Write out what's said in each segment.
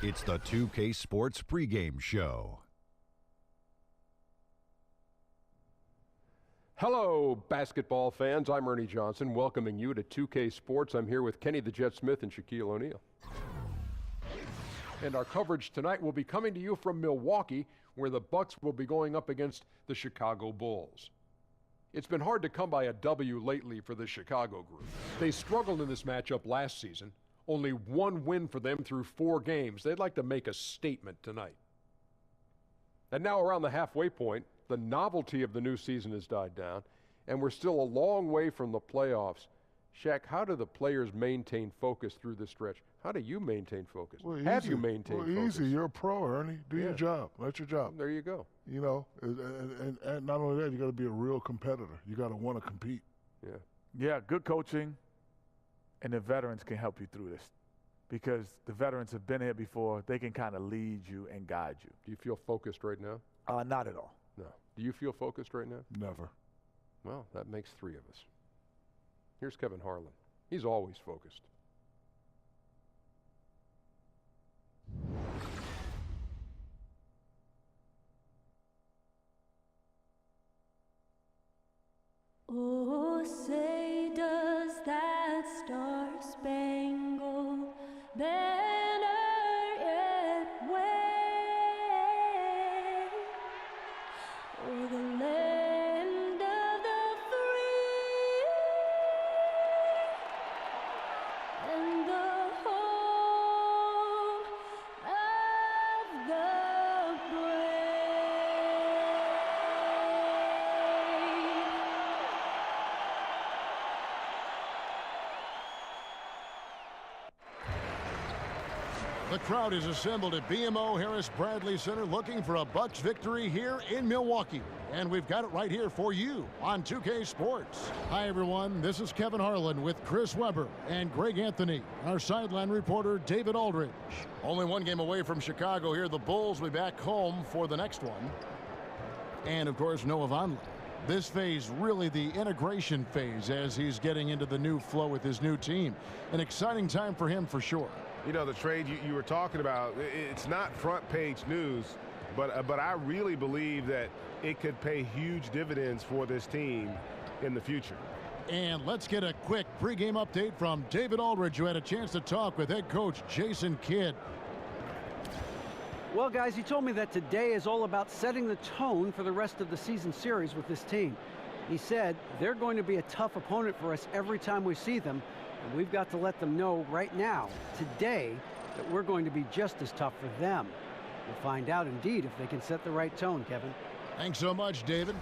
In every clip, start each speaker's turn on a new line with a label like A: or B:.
A: It's the 2K Sports pregame show.
B: Hello, basketball fans. I'm Ernie Johnson, welcoming you to 2K Sports. I'm here with Kenny the Jet Smith and Shaquille O'Neal. And our coverage tonight will be coming to you from Milwaukee, where the Bucks will be going up against the Chicago Bulls. It's been hard to come by a W lately for the Chicago group. They struggled in this matchup last season. Only one win for them through 4 games. They'd like to make a statement tonight. And now around the halfway point, the novelty of the new season has died down, and we're still a long way from the playoffs. Shaq, how do the players maintain focus through this stretch? How do you maintain focus? Have you maintained focus?
C: Easy. You're a pro, Ernie. Do your job. That's your job.
B: There you go.
C: You know, and not only that, you got to be a real competitor. You got to want to compete.
D: Yeah, good coaching, and the veterans can help you through this, because the veterans have been here before. They can kind of lead you and guide you.
B: Do you feel focused right now?
D: Not at all.
B: No. Do you feel focused right now?
C: Never.
B: Well, that makes 3 of us. Here's Kevin Harlan. He's always focused.
E: Oh, say does that star-spangled banner yet wave o'er the land of the free and the home of the
F: The crowd is assembled at BMO Harris Bradley Center looking for a Bucks victory here in Milwaukee. And we've got it right here for you on 2K Sports. Hi, everyone. This is Kevin Harlan with Chris Webber and Greg Anthony. Our sideline reporter, David Aldridge. Only 1 game away from Chicago here. The Bulls will be back home for the next one. And, of course, Noah Vonleh. This phase, really the integration phase as he's getting into the new flow with his new team. An exciting time for him for sure.
G: You know, the trade you were talking about, it's not front page news, but I really believe that it could pay huge dividends for this team in the future.
F: And let's get a quick pregame update from David Aldridge, who had a chance to talk with head coach Jason Kidd.
H: Well, guys, he told me that today is all about setting the tone for the rest of the season series with this team. He said they're going to be a tough opponent for us every time we see them, and we've got to let them know right now, today, that we're going to be just as tough for them. We'll find out, indeed, if they can set the right tone, Kevin.
F: Thanks so much, David.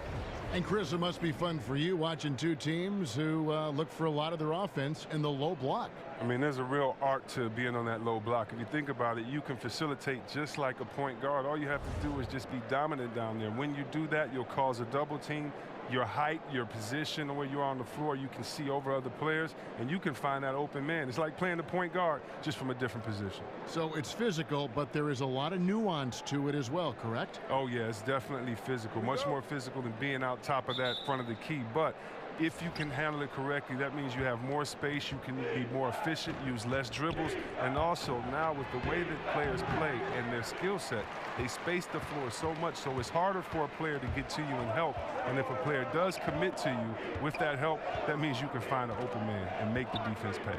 F: And, Chris, it must be fun for you watching 2 teams who look for a lot of their offense in the low block.
I: I mean, there's a real art to being on that low block. If you think about it, you can facilitate just like a point guard. All you have to do is just be dominant down there. When you do that, you'll cause a double team. Your height, your position, where you are on the floor, you can see over other players, and you can find that open man. It's like playing the point guard, just from a different position.
F: So it's physical, but there is a lot of nuance to it as well, correct?
I: Oh, yeah, it's definitely physical. Much more physical than being out top of that front of the key. But if you can handle it correctly, that means you have more space, you can be more efficient, use less dribbles, and also now with the way that players play and their skill set, they space the floor so much, so it's harder for a player to get to you and help. And if a player does commit to you with that help, that means you can find an open man and make the defense pay.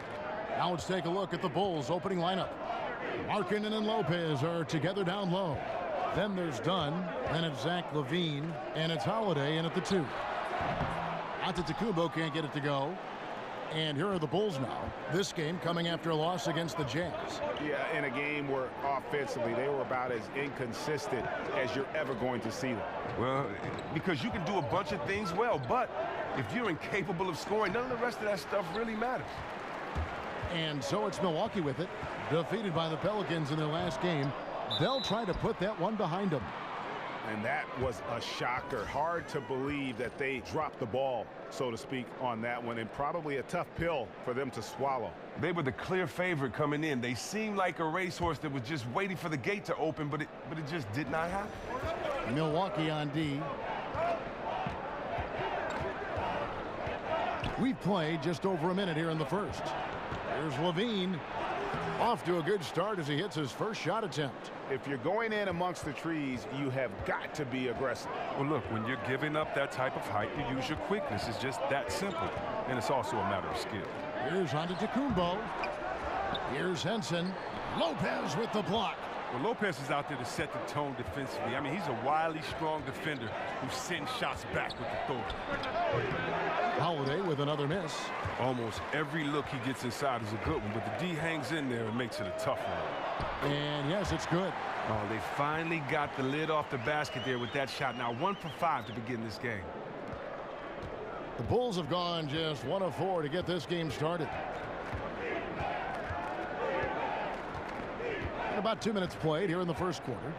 F: Now let's take a look at the Bulls' opening lineup. Markkanen and Lopez are together down low. Then there's Dunn, then it's Zach LaVine, and it's Holiday in at the 2. Antetokounmpo can't get it to go. And here are the Bulls now. This game coming after a loss against the Jazz.
G: Yeah, in a game where offensively they were about as inconsistent as you're ever going to see them.
I: Well, because you can do a bunch of things well, but if you're incapable of scoring, none of the rest of that stuff really matters.
F: And so it's Milwaukee with it. Defeated by the Pelicans in their last game. They'll try to put that one behind them.
G: And that was a shocker. Hard to believe that they dropped the ball, so to speak, on that one, and probably a tough pill for them to swallow.
I: They were the clear favorite coming in. They seemed like a racehorse that was just waiting for the gate to open, but it just did not happen.
F: Milwaukee on D. We've played just over a minute here in the first. Here's LaVine. Off to a good start as he hits his first shot attempt.
G: If you're going in amongst the trees, you have got to be aggressive.
I: Well, look, when you're giving up that type of height, you use your quickness. It's just that simple. And it's also a matter of skill.
F: Here's Antetokounmpo. Here's Henson. Lopez with the block.
I: Well, Lopez is out there to set the tone defensively. I mean, he's a wily, strong defender who sends shots back with authority.
F: Holiday with another miss.
I: Almost every look he gets inside is a good one, but the D hangs in there and makes it a tough one.
F: And yes, it's good.
I: Oh, they finally got the lid off the basket there with that shot. Now 1 for 5 to begin this game.
F: The Bulls have gone just 1 of 4 to get this game started. And about 2 minutes played here in the first quarter.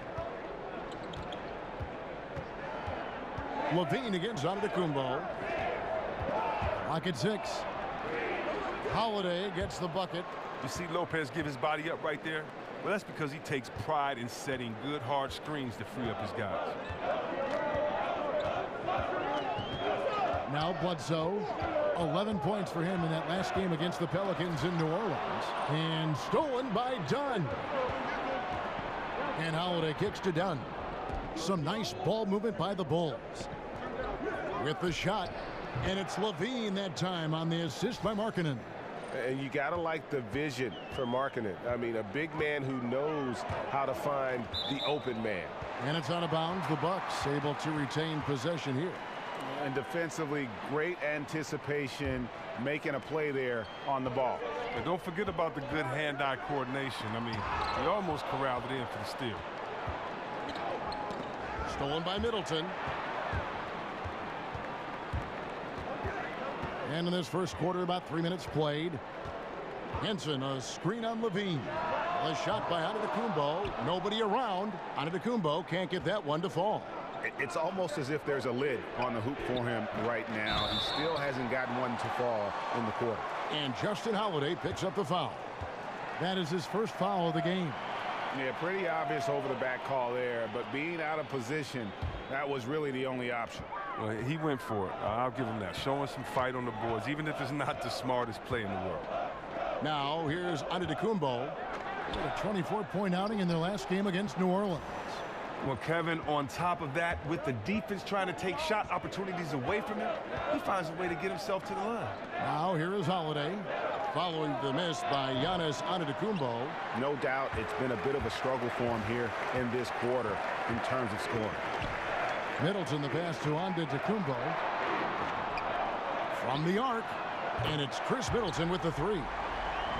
F: Levine against Antetokounmpo. Lock at 6. Holiday gets the bucket.
I: You see Lopez give his body up right there? Well, that's because he takes pride in setting good, hard screens to free up his guys.
F: Now Bledsoe. 11 points for him in that last game against the Pelicans in New Orleans. And stolen by Dunn. And Holiday kicks to Dunn. Some nice ball movement by the Bulls. With the shot. And it's Levine that time on the assist by Markkanen.
G: And you got to like the vision for Markkanen. I mean, a big man who knows how to find the open man.
F: And it's out of bounds. The Bucks able to retain possession here.
G: And defensively, great anticipation, making a play there on the ball.
I: And don't forget about the good hand-eye coordination. I mean, he almost corralled it in for the steal.
F: Stolen by Middleton. And in this first quarter, about 3 minutes played. Henson, a screen on Levine. A shot by Antetokounmpo. Nobody around. Antetokounmpo can't get that one to fall.
G: It's almost as if there's a lid on the hoop for him right now. He still hasn't gotten one to fall in the quarter.
F: And Justin Holiday picks up the foul. That is his first foul of the game.
G: Yeah, pretty obvious over the back call there, but being out of position, that was really the only option.
I: Well, he went for it. I'll give him that. Showing some fight on the boards, even if it's not the smartest play in the world.
F: Now, here's Antetokounmpo. A 24-point outing in their last game against New Orleans.
I: Well, Kevin, on top of that, with the defense trying to take shot opportunities away from him, he finds a way to get himself to the line.
F: Now, here is Holiday. Following the miss by Giannis Antetokounmpo.
G: No doubt it's been a bit of a struggle for him here in this quarter in terms of scoring.
F: Middleton the pass to Antetokounmpo. From the arc. And it's Chris Middleton with the 3.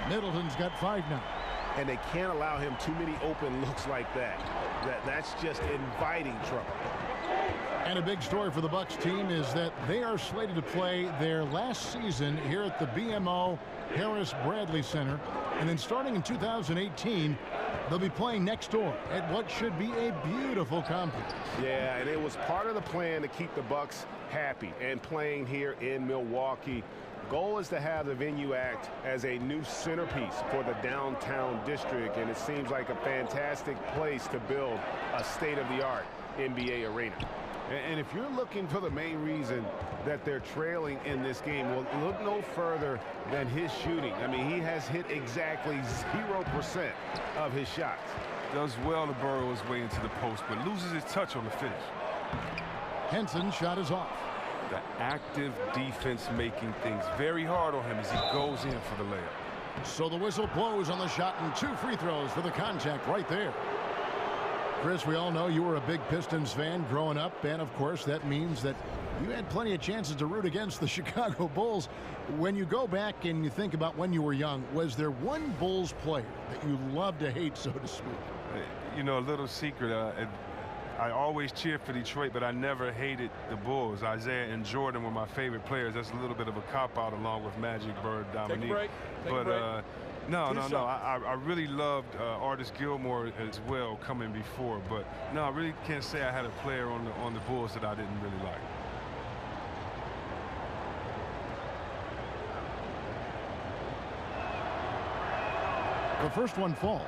F: Middleton's got 5 now.
G: And they can't allow him too many open looks like that. That's just inviting trouble.
F: And a big story for the Bucks team is that they are slated to play their last season here at the BMO Harris Bradley Center. And then starting in 2018, they'll be playing next door at what should be a beautiful complex.
G: Yeah, and it was part of the plan to keep the Bucks happy and playing here in Milwaukee. Goal is to have the venue act as a new centerpiece for the downtown district, and it seems like a fantastic place to build a state-of-the-art NBA arena. And if you're looking for the main reason that they're trailing in this game, well, look no further than his shooting. I mean, he has hit exactly 0% of his shots.
I: Does well to burrow his way into the post, but loses his touch on the finish.
F: Henson's shot is off.
I: The active defense making things very hard on him as he goes in for the layup.
F: So the whistle blows on the shot and 2 free throws for the contact right there. Chris, we all know you were a big Pistons fan growing up, and of course that means that you had plenty of chances to root against the Chicago Bulls. When you go back and you think about when you were young, was there one Bulls player that you loved to hate, so to speak?
I: You know, a little secret, I always cheered for Detroit, but I never hated the Bulls. Isaiah and Jordan were my favorite players. That's a little bit of a cop-out along with Magic, Bird, Dominique.
B: Take a break. Take a break.
I: No. I really loved Artis Gilmore as well coming before, but no, I really can't say I had a player on the Bulls that I didn't really like.
F: The first one falls.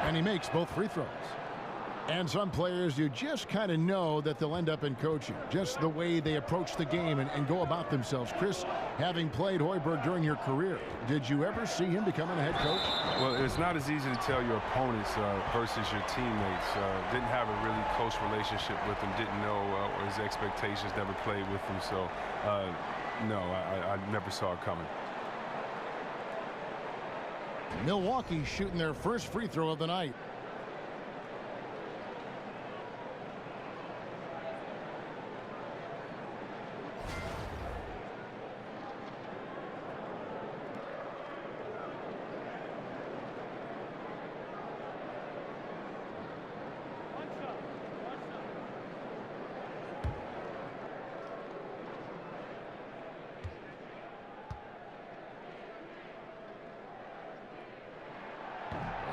F: And he makes both free throws. And some players, you just kind of know that they'll end up in coaching. Just the way they approach the game and go about themselves. Chris, having played Hoiberg during your career, did you ever see him becoming a head coach?
I: Well, it's not as easy to tell your opponents versus your teammates. Didn't have a really close relationship with them. Didn't know his expectations. Never played with him. So, no, I never saw it coming.
F: Milwaukee shooting their first free throw of the night.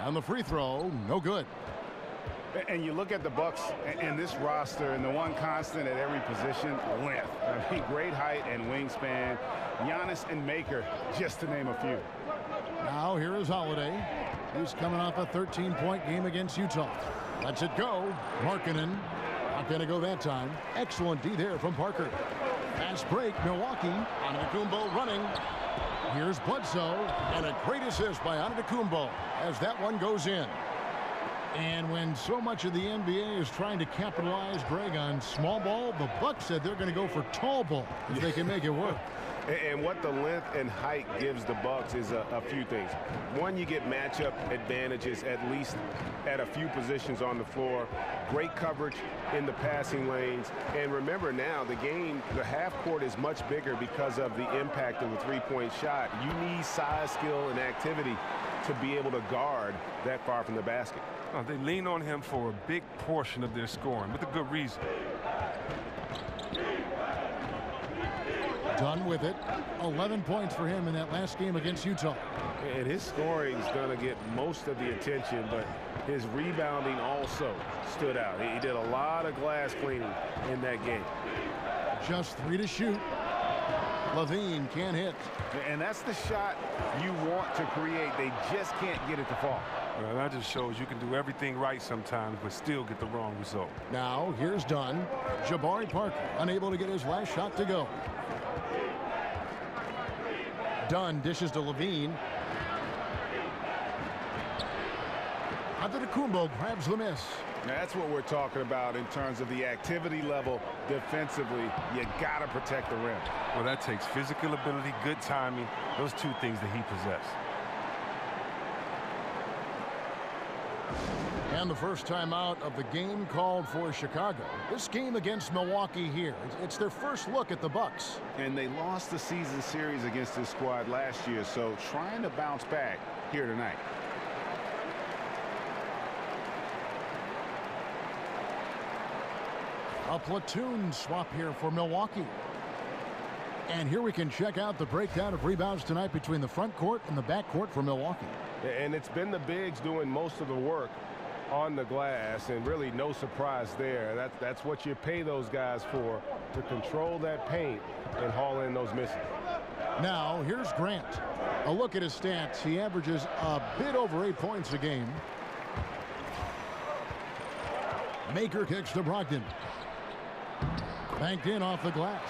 F: On the free throw, no good.
G: And you look at the Bucks in this roster, and the one constant at every position, length. I mean, great height and wingspan. Giannis and Maker, just to name a few.
F: Now here is Holiday. He's coming off a 13-point game against Utah. Lets it go. Markkanen. Not going to go that time. Excellent D there from Parker. Fast break, Milwaukee. Antetokounmpo running. Here's Bledsoe, and a great assist by Antetokounmpo as that one goes in. And when so much of the NBA is trying to capitalize, Greg, on small ball, the Bucks said they're going to go for tall ball if they can make it work.
G: And what the length and height gives the Bucks is a few things. One, you get matchup advantages, at least at a few positions on the floor. Great coverage in the passing lanes. And remember now, the game, the half court is much bigger because of the impact of the three-point shot. You need size, skill, and activity to be able to guard that far from the basket.
I: Oh, they lean on him for a big portion of their scoring with a good reason.
F: Done with it. 11 points for him in that last game against Utah.
G: And his scoring is going to get most of the attention, but his rebounding also stood out. He did a lot of glass cleaning in that game.
F: Just 3 to shoot. Levine can't hit.
G: And that's the shot you want to create. They just can't get it to fall.
I: Well, that just shows you can do everything right sometimes, but still get the wrong result.
F: Now, here's Dunn. Jabari Parker unable to get his last shot to go. Dunn dishes to Levine. Antetokounmpo grabs the miss.
G: Now, that's what we're talking about in terms of the activity level defensively. You got to protect the rim.
I: Well, that takes physical ability, good timing, those two things that he possesses.
F: And the first time out of the game called for Chicago. This game against Milwaukee here. It's their first look at the Bucks.
G: And they lost the season series against this squad last year, so trying to bounce back here tonight.
F: A platoon swap here for Milwaukee. And here we can check out the breakdown of rebounds tonight between the front court and the back court for Milwaukee.
G: And it's been the bigs doing most of the work on the glass, and really no surprise there. That's what you pay those guys for, to control that paint and haul in those misses.
F: Now, here's Grant. A look at his stats. He averages a bit over 8 points a game. Maker kicks to Brogdon. Banked in off the glass.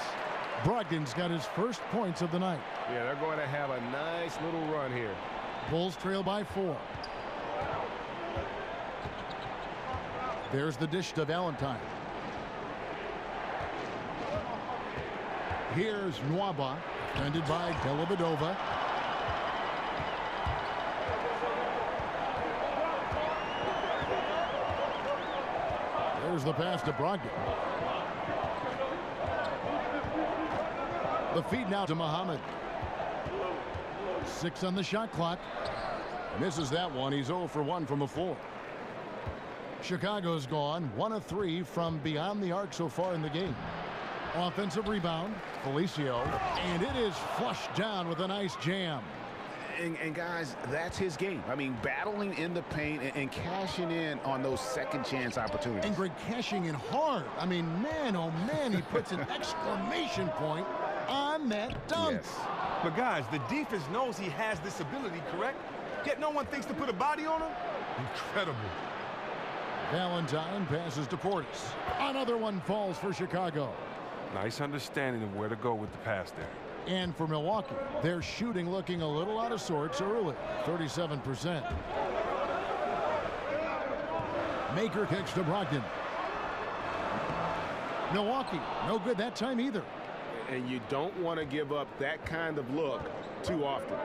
F: Brogdon's got his first points of the night.
G: Yeah, they're going to have a nice little run here.
F: Bulls trail by 4. There's the dish to Valentine. Here's Nwaba, defended by Dellavedova. There's the pass to Brogdon. The feed now to Muhammad. 6 on the shot clock. Misses that one. He's 0 for 1 from the floor. Chicago's gone 1 of 3 from beyond the arc so far in the game. Offensive rebound, Felicio, and it is flushed down with a nice jam.
G: And guys, that's his game. I mean, battling in the paint and cashing in on those second chance opportunities.
F: And Greg cashing in hard. I mean, man, oh man, he puts an exclamation point on that dunk.
G: Yes.
J: But guys, the defense knows he has this ability, correct? Yet no one thinks to put a body on him. Incredible.
F: Valentine passes to Portis. Another one falls for Chicago.
I: Nice understanding of where to go with the pass there.
F: And for Milwaukee, their shooting looking a little out of sorts early, 37%. Maker kicks to Brogdon. Milwaukee, no good that time either.
G: And you don't want to give up that kind of look too often.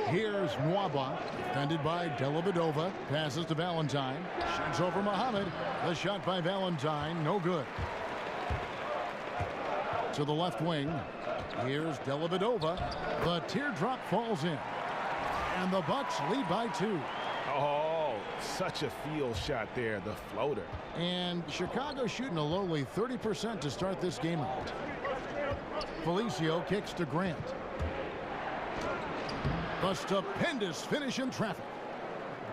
F: Here's Nwaba, defended by Dellavedova. Passes to Valentine. Shoots over Muhammad. The shot by Valentine, no good. To the left wing. Here's Dellavedova. The teardrop falls in. And the Bucks lead by 2.
G: Oh, such a field shot there, the floater.
F: And Chicago shooting a lowly 30% to start this game out. Felicio kicks to Grant. A stupendous finish in traffic.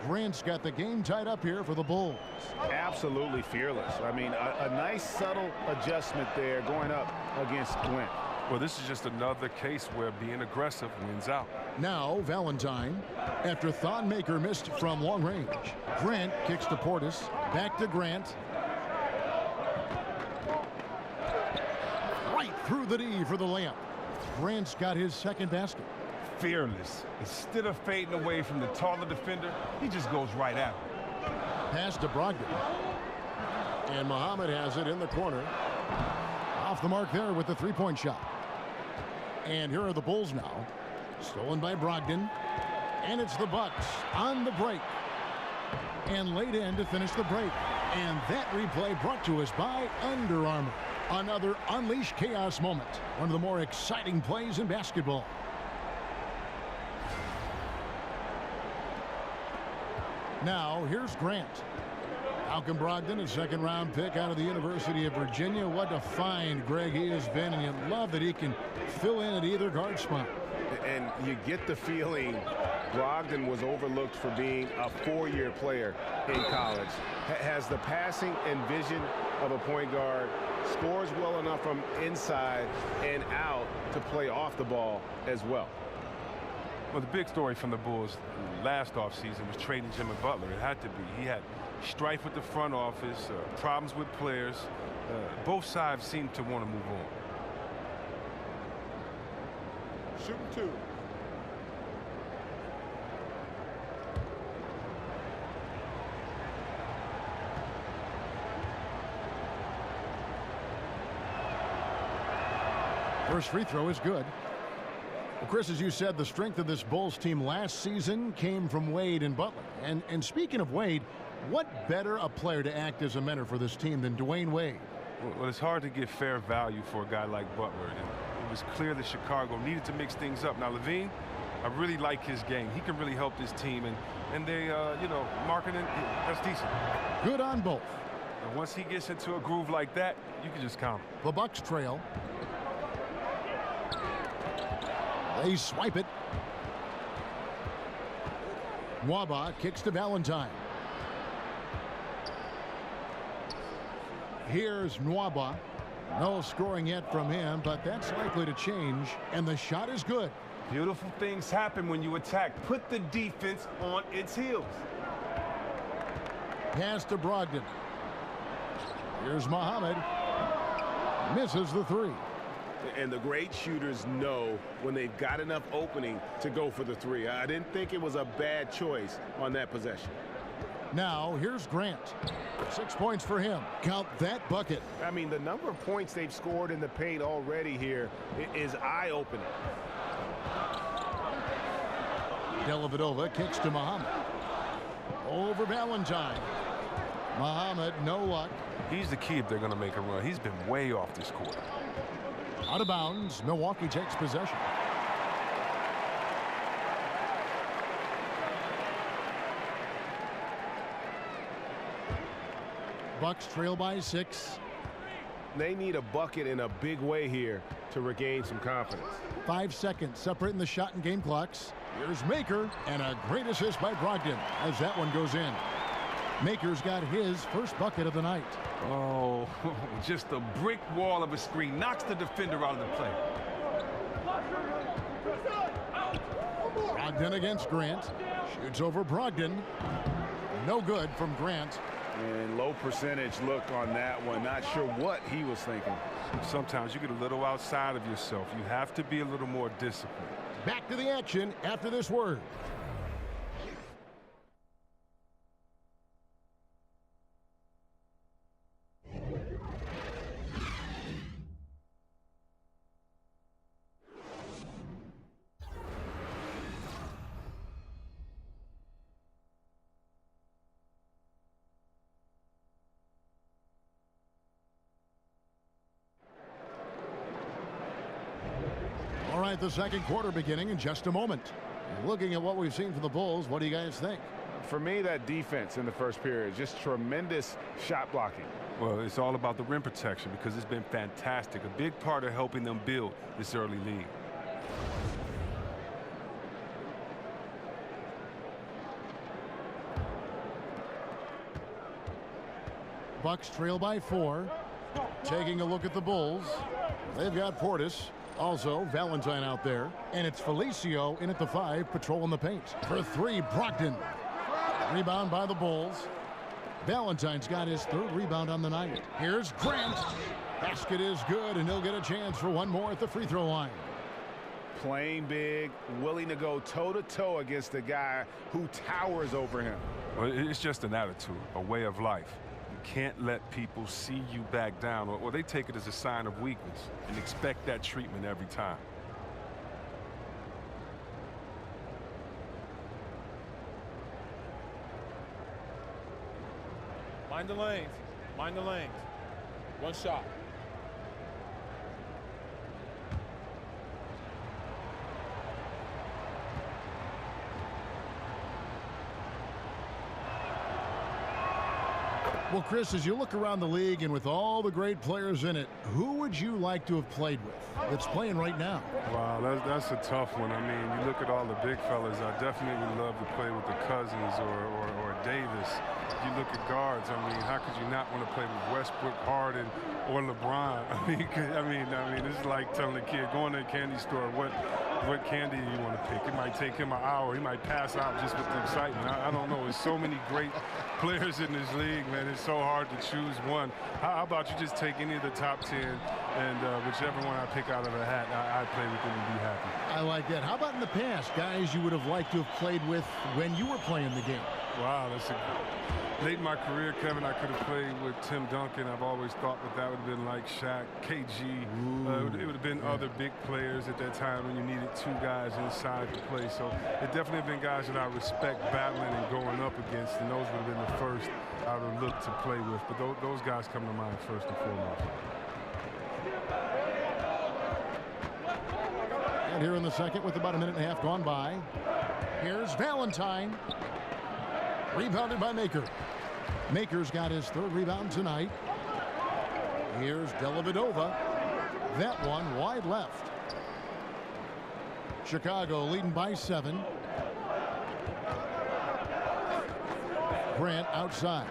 F: Grant's got the game tied up here for the Bulls.
G: Absolutely fearless. I mean, a nice subtle adjustment there going up against Grant.
I: Well, this is just another case where being aggressive wins out.
F: Now Valentine, after Thon Maker missed from long range. Grant kicks to Portis. Back to Grant. Right through the D for the layup. Grant's got his second basket.
J: Fearless. Instead of fading away from the taller defender, he just goes right at him.
F: Pass to Brogdon. And Muhammad has it in the corner. Off the mark there with the three-point shot. And here are the Bulls now. Stolen by Brogdon. And it's the Bucks on the break. And laid in to finish the break. And that replay brought to us by Under Armour. Another Unleash Chaos moment. One of the more exciting plays in basketball. Now, here's Grant. Malcolm Brogdon, a second-round pick out of the University of Virginia. What a find Greg he has been, and you love that he can fill in at either guard spot.
G: And you get the feeling Brogdon was overlooked for being a four-year player in college. Has the passing and vision of a point guard, scores well enough from inside and out to play off the ball as well.
I: Well, the big story from the Bulls last offseason was trading Jimmy Butler. It had to be. He had strife with the front office, problems with players. Both sides seemed to want to move on.
C: Shooting 2.
F: First free throw is good. Well, Chris, as you said, the strength of this Bulls team last season came from Wade and Butler. And speaking of Wade, what better a player to act as a mentor for this team than Dwayne Wade?
I: Well, it's hard to get fair value for a guy like Butler. And it was clear that Chicago needed to mix things up. Now, Levine, I really like his game. He can really help this team. And they, marketing, that's decent.
F: Good on both.
I: And once he gets into a groove like that, you can just count him.
F: The Bucks trail. They swipe it. Nwaba kicks to Valentine. Here's Nwaba. No scoring yet from him, but that's likely to change. And the shot is good.
J: Beautiful things happen when you attack. Put the defense on its heels.
F: Pass to Brogdon. Here's Muhammad. Misses the three.
G: And the great shooters know when they've got enough opening to go for the three. I didn't think it was a bad choice on that possession.
F: Now, here's Grant. 6 points for him. Count that bucket.
G: I mean, the number of points they've scored in the paint already here is eye-opening.
F: Dellavedova kicks to Muhammad. Over Valentine. Muhammad, no luck.
I: He's the key if they're going to make a run. He's been way off this court.
F: Out of bounds. Milwaukee takes possession. Bucks trail by 6.
G: They need a bucket in a big way here to regain some confidence.
F: 5 seconds separating the shot and game clocks. Here's Maker, and a great assist by Brogdon as that one goes in. Maker's got his first bucket of the night.
J: Oh, just a brick wall of a screen. Knocks the defender out of the play.
F: Brogdon against Grant. Shoots over Brogdon. No good from Grant.
G: And low percentage look on that one. Not sure what he was thinking.
I: Sometimes you get a little outside of yourself. You have to be a little more disciplined.
F: Back to the action after this word. All right, the second quarter beginning in just a moment. Looking at what we've seen from the Bulls, what do you guys think?
G: For me, that defense in the first period, just tremendous shot blocking.
I: Well, it's all about the rim protection because it's been fantastic. A big part of helping them build this early lead.
F: Bucks trail by 4. Taking a look at the Bulls. They've got Portis. Also, Valentine out there. And it's Felicio in at the 5, patrolling the paint. For 3, Brogdon. Rebound by the Bulls. Valentine's got his 3rd rebound on the night. Here's Grant. Basket is good, and he'll get a chance for one more at the free throw line.
G: Playing big, willing to go toe-to-toe against a guy who towers over him.
I: Well, it's just an attitude, a way of life. You can't let people see you back down, or they take it as a sign of weakness and expect that treatment every time.
J: Mind the lanes. Mind the lanes. One shot.
F: Well, Chris, as you look around the league and with all the great players in it, who would you like to have played with that's playing right now?
I: Wow, that's a tough one. I mean, you look at all the big fellas. I definitely would love to play with the Cousins or Davis. You look at guards. I mean, how could you not want to play with Westbrook, Harden, or LeBron? I mean, it's like telling a kid, go in the candy store, what candy do you want to pick? It might take him an hour. He might pass out just with the excitement. I don't know. There's so many great players in this league, man. It's so hard to choose one. How about you just take any of the top 10, and whichever one I pick out of a hat, I play with them and be happy.
F: I like that. How about in the past, guys you would have liked to have played with when you were playing the game?
I: Wow, late in my career, Kevin, I could have played with Tim Duncan. I've always thought that would have been like Shaq, KG. It would have been other big players at that time when you needed 2 guys inside to play. So it definitely have been guys that I respect battling and going up against, and those would have been the first I would have looked to play with. But those guys come to mind first and foremost.
F: And here in the second with about a minute and a half gone by. Here's Valentine. Rebounded by Maker. Maker's got his 3rd rebound tonight. Here's Dellavedova. That one wide left. Chicago leading by 7. Grant outside.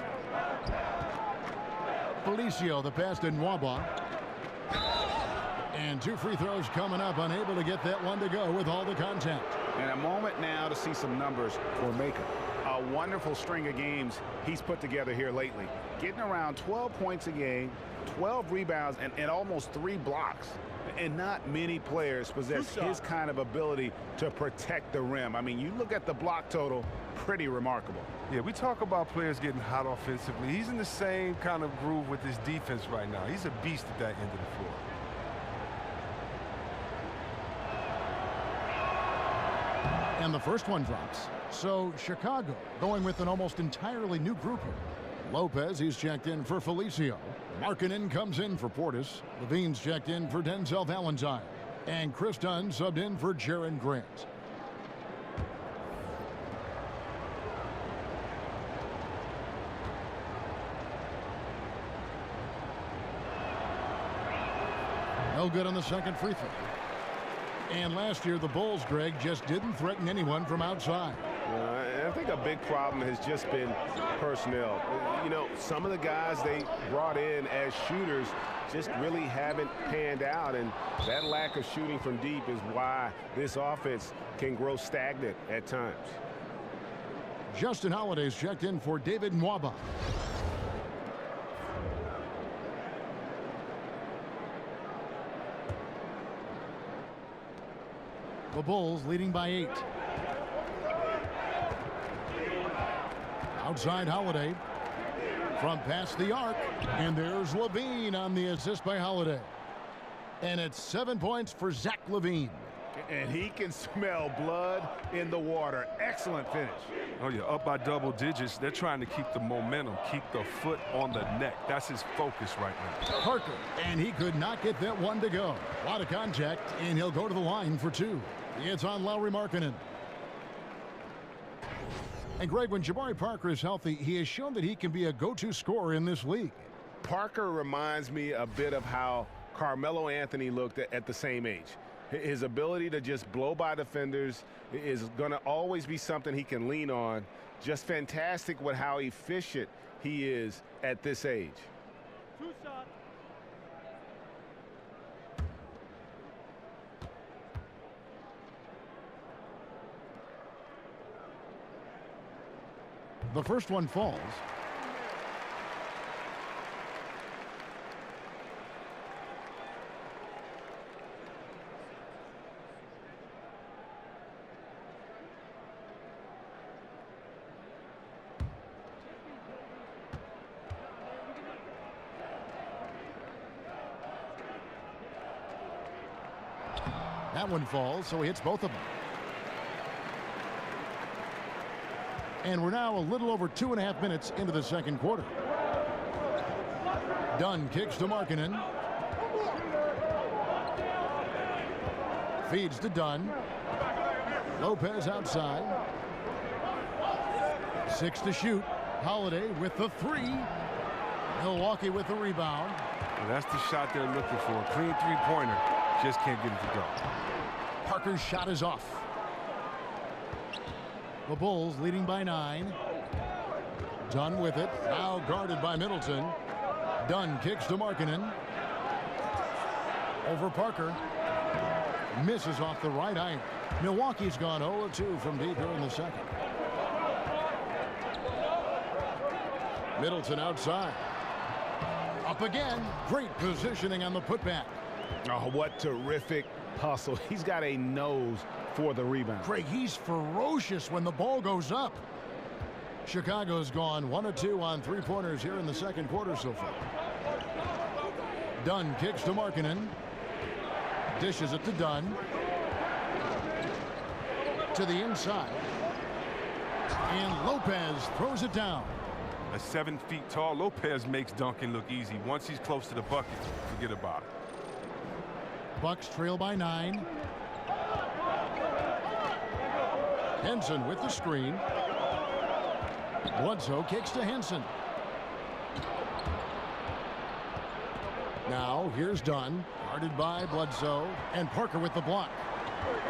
F: Felicio, the pass to Nwaba. And 2 free throws coming up. Unable to get that one to go with all the contact.
G: And a moment now to see some numbers for Maker. A wonderful string of games he's put together here lately. Getting around 12 points a game, 12 rebounds, and almost 3 blocks. And not many players possess his kind of ability to protect the rim. I mean, you look at the block total, pretty remarkable.
I: Yeah, we talk about players getting hot offensively. He's in the same kind of groove with his defense right now. He's a beast at that end of the floor.
F: And the first one drops. So Chicago going with an almost entirely new group here. Lopez, he's checked in for Felicio. Markkanen comes in for Portis. Levine's checked in for Denzel Valentine. And Chris Dunn subbed in for Jaren Grant. No good on the second free throw. And last year, the Bulls, Greg, just didn't threaten anyone from outside.
G: And I think a big problem has just been personnel. You know, some of the guys they brought in as shooters just really haven't panned out, and that lack of shooting from deep is why this offense can grow stagnant at times.
F: Justin Holiday's checked in for David Nwaba. The Bulls leading by 8. Outside Holiday from past the arc, and there's LaVine on the assist by Holiday. And it's 7 points for Zach LaVine.
J: And he can smell blood in the water. Excellent finish.
I: Oh, yeah, up by double digits. They're trying to keep the momentum, keep the foot on the neck. That's his focus right now.
F: Parker, and he could not get that one to go. A lot of contact, and he'll go to the line for 2. It's on Lauri Markkanen. And Greg, when Jabari Parker is healthy, he has shown that he can be a go-to scorer in this league.
G: Parker reminds me a bit of how Carmelo Anthony looked at the same age. His ability to just blow by defenders is going to always be something he can lean on. Just fantastic with how efficient he is at this age.
E: 2 shots.
F: The first one falls. That one falls, so he hits both of them. And we're now a little over 2.5 minutes into the second quarter. Dunn kicks to Markkanen. Feeds to Dunn. Lopez outside. 6 to shoot. Holiday with the 3. Milwaukee with the rebound.
I: Well, that's the shot they're looking for. A clean three-pointer. Just can't get it to go.
F: Parker's shot is off. The Bulls leading by 9. Dunn with it. Now guarded by Middleton. Dunn kicks to Markkanen. Over Parker. Misses off the right iron. Milwaukee's gone 0-2 from deep here in the second. Middleton outside. Up again. Great positioning on the putback.
J: Oh, what terrific hustle. He's got a nose for the rebound.
F: Craig, he's ferocious when the ball goes up. Chicago's gone 1-2 on three-pointers here in the second quarter so far. Dunn kicks to Markkanen. Dishes it to Dunn. To the inside. And Lopez throws it down.
I: At 7 feet tall, Lopez makes dunking look easy. Once he's close to the bucket, forget about it.
F: Bucks trail by 9. Henson with the screen. Bledsoe kicks to Henson. Now here's Dunn, guarded by Bledsoe, and Parker with the block.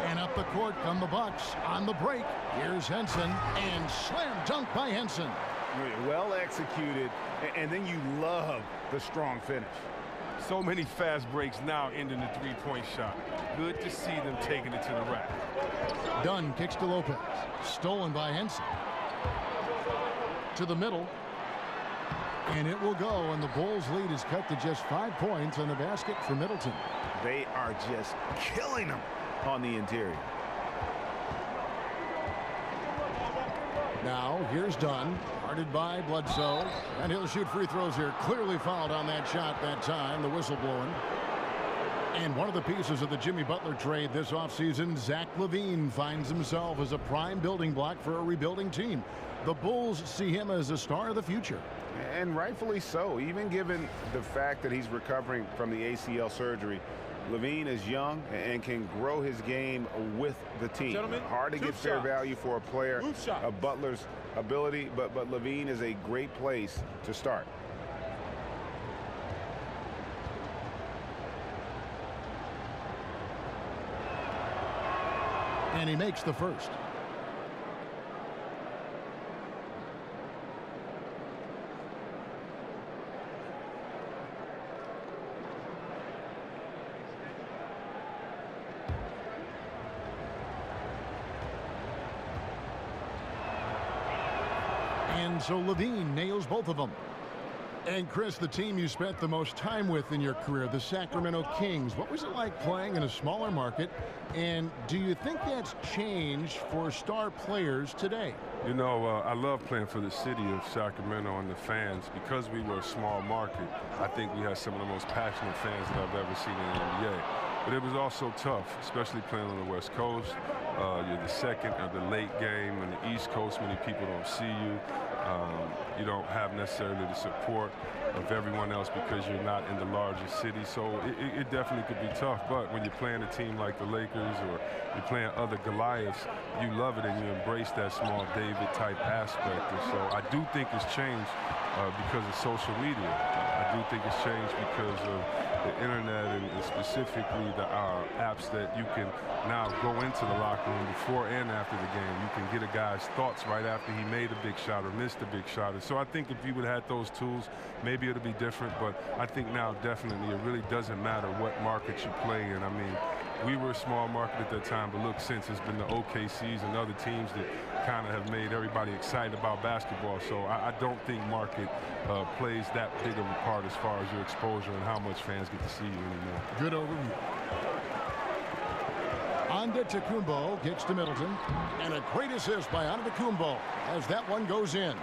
F: And up the court come the Bucks on the break. Here's Henson, and slam dunk by Henson.
J: Well executed, and then you love the strong finish.
I: So many fast breaks now ending the three-point shot. Good to see them taking it to the rack.
F: Dunn kicks to Lopez. Stolen by Henson. To the middle. And it will go, and the Bulls' lead is cut to just 5 points on the basket for Middleton.
J: They are just killing them on the interior.
F: Now, here's Dunn, guarded by Bledsoe, and he'll shoot free throws here. Clearly fouled on that shot that time, the whistle blowing. And one of the pieces of the Jimmy Butler trade this offseason, Zach LaVine finds himself as a prime building block for a rebuilding team. The Bulls see him as a star of the future.
G: And rightfully so, even given the fact that he's recovering from the ACL surgery. LaVine is young and can grow his game with the team.
J: Gentlemen,
G: hard to get fair value for a player of Butler's ability, but LaVine is a great place to start.
F: And he makes the first. And so Levine nails both of them. And Chris, the team you spent the most time with in your career, the Sacramento Kings, what was it like playing in a smaller market? And do you think that's changed for star players today?
I: You know, I love playing for the city of Sacramento and the fans. Because we were a small market, I think we had some of the most passionate fans that I've ever seen in the NBA. But it was also tough, especially playing on the West Coast. You're the second or the late game. On the East Coast, many people don't see you. You don't have necessarily the support of everyone else because you're not in the largest city. So it definitely could be tough. But when you're playing a team like the Lakers or you're playing other Goliaths, you love it and you embrace that small David type aspect. And so I do think it's changed because of social media. I do think it's changed because of the internet and specifically the apps that you can now go into the locker room before and after the game. You can get a guy's thoughts right after he made a big shot or missed a big shot. And so I think if you would have had those tools, maybe it'll be different. But I think now definitely it really doesn't matter what market you play in. I mean, we were a small market at that time, but look, since it's been the OKCs and other teams that kind of have made everybody excited about basketball. So I don't think market plays that big of a part as far as your exposure and how much fans get to see you anymore.
F: Good overview. Antetokounmpo gets to Middleton, and a great assist by Antetokounmpo as that one goes in.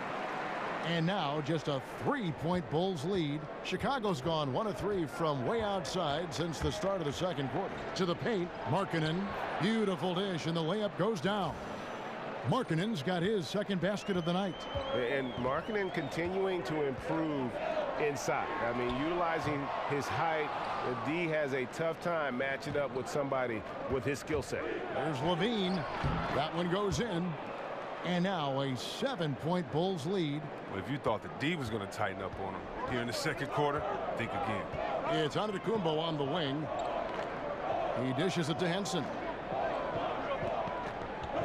F: And now just a 3-point Bulls lead. Chicago's gone 1 of 3 from way outside since the start of the second quarter. To the paint, Markkanen. Beautiful dish, and the layup goes down. Markkanen's got his second basket of the night.
G: And Markkanen continuing to improve inside. I mean, utilizing his height. The D has a tough time matching up with somebody with his skill set.
F: There's Levine. That one goes in. And now a 7-point Bulls lead.
I: Well, if you thought the D was going to tighten up on him here in the second quarter, think again.
F: It's Antetokounmpo on the wing. He dishes it to Henson.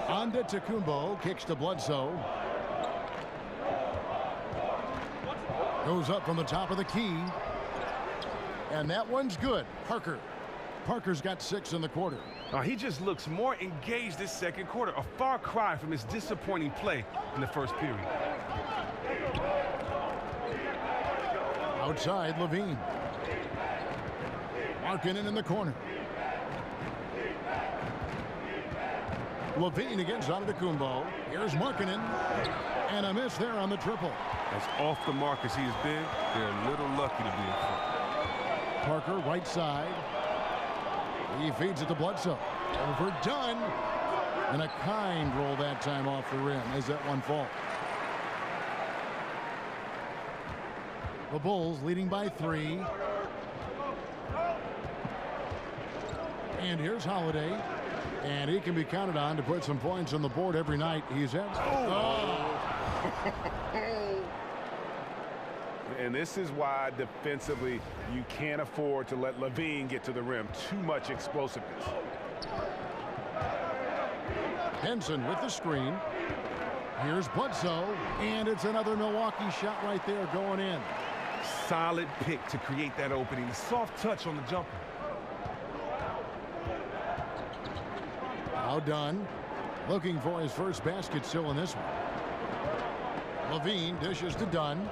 F: Antetokounmpo kicks to Bledsoe. Goes up from the top of the key. And that one's good. Parker's got 6 in the quarter.
J: He just looks more engaged this second quarter. A far cry from his disappointing play in the first period.
F: Outside, Levine. Markkanen in the corner. Levine against Antetokounmpo. Here's Markkanen. And a miss there on the triple.
I: As off the mark as he has been, they're a little lucky to be in front.
F: Parker, right side. He feeds it to Bledsoe. Overdone. And a kind roll that time off the rim as that one falls. The Bulls leading by 3. And here's Holiday. And he can be counted on to put some points on the board every night. He's at.
G: And this is why defensively you can't afford to let Levine get to the rim. Too much explosiveness.
F: Henson with the screen. Here's Bledsoe. And it's another Milwaukee shot right there going in.
J: Solid pick to create that opening. Soft touch on the jumper.
F: Now Dunn looking for his first basket still in this one. Levine dishes to Dunn.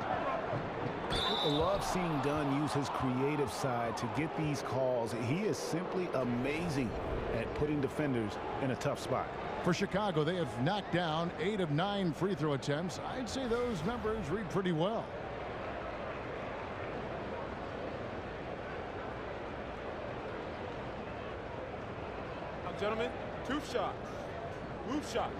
G: I love seeing Dunn use his creative side to get these calls. He is simply amazing at putting defenders in a tough spot.
F: For Chicago, they have knocked down 8 of 9 free throw attempts. I'd say those numbers read pretty well.
K: Now, gentlemen, 2 shots. Move shots.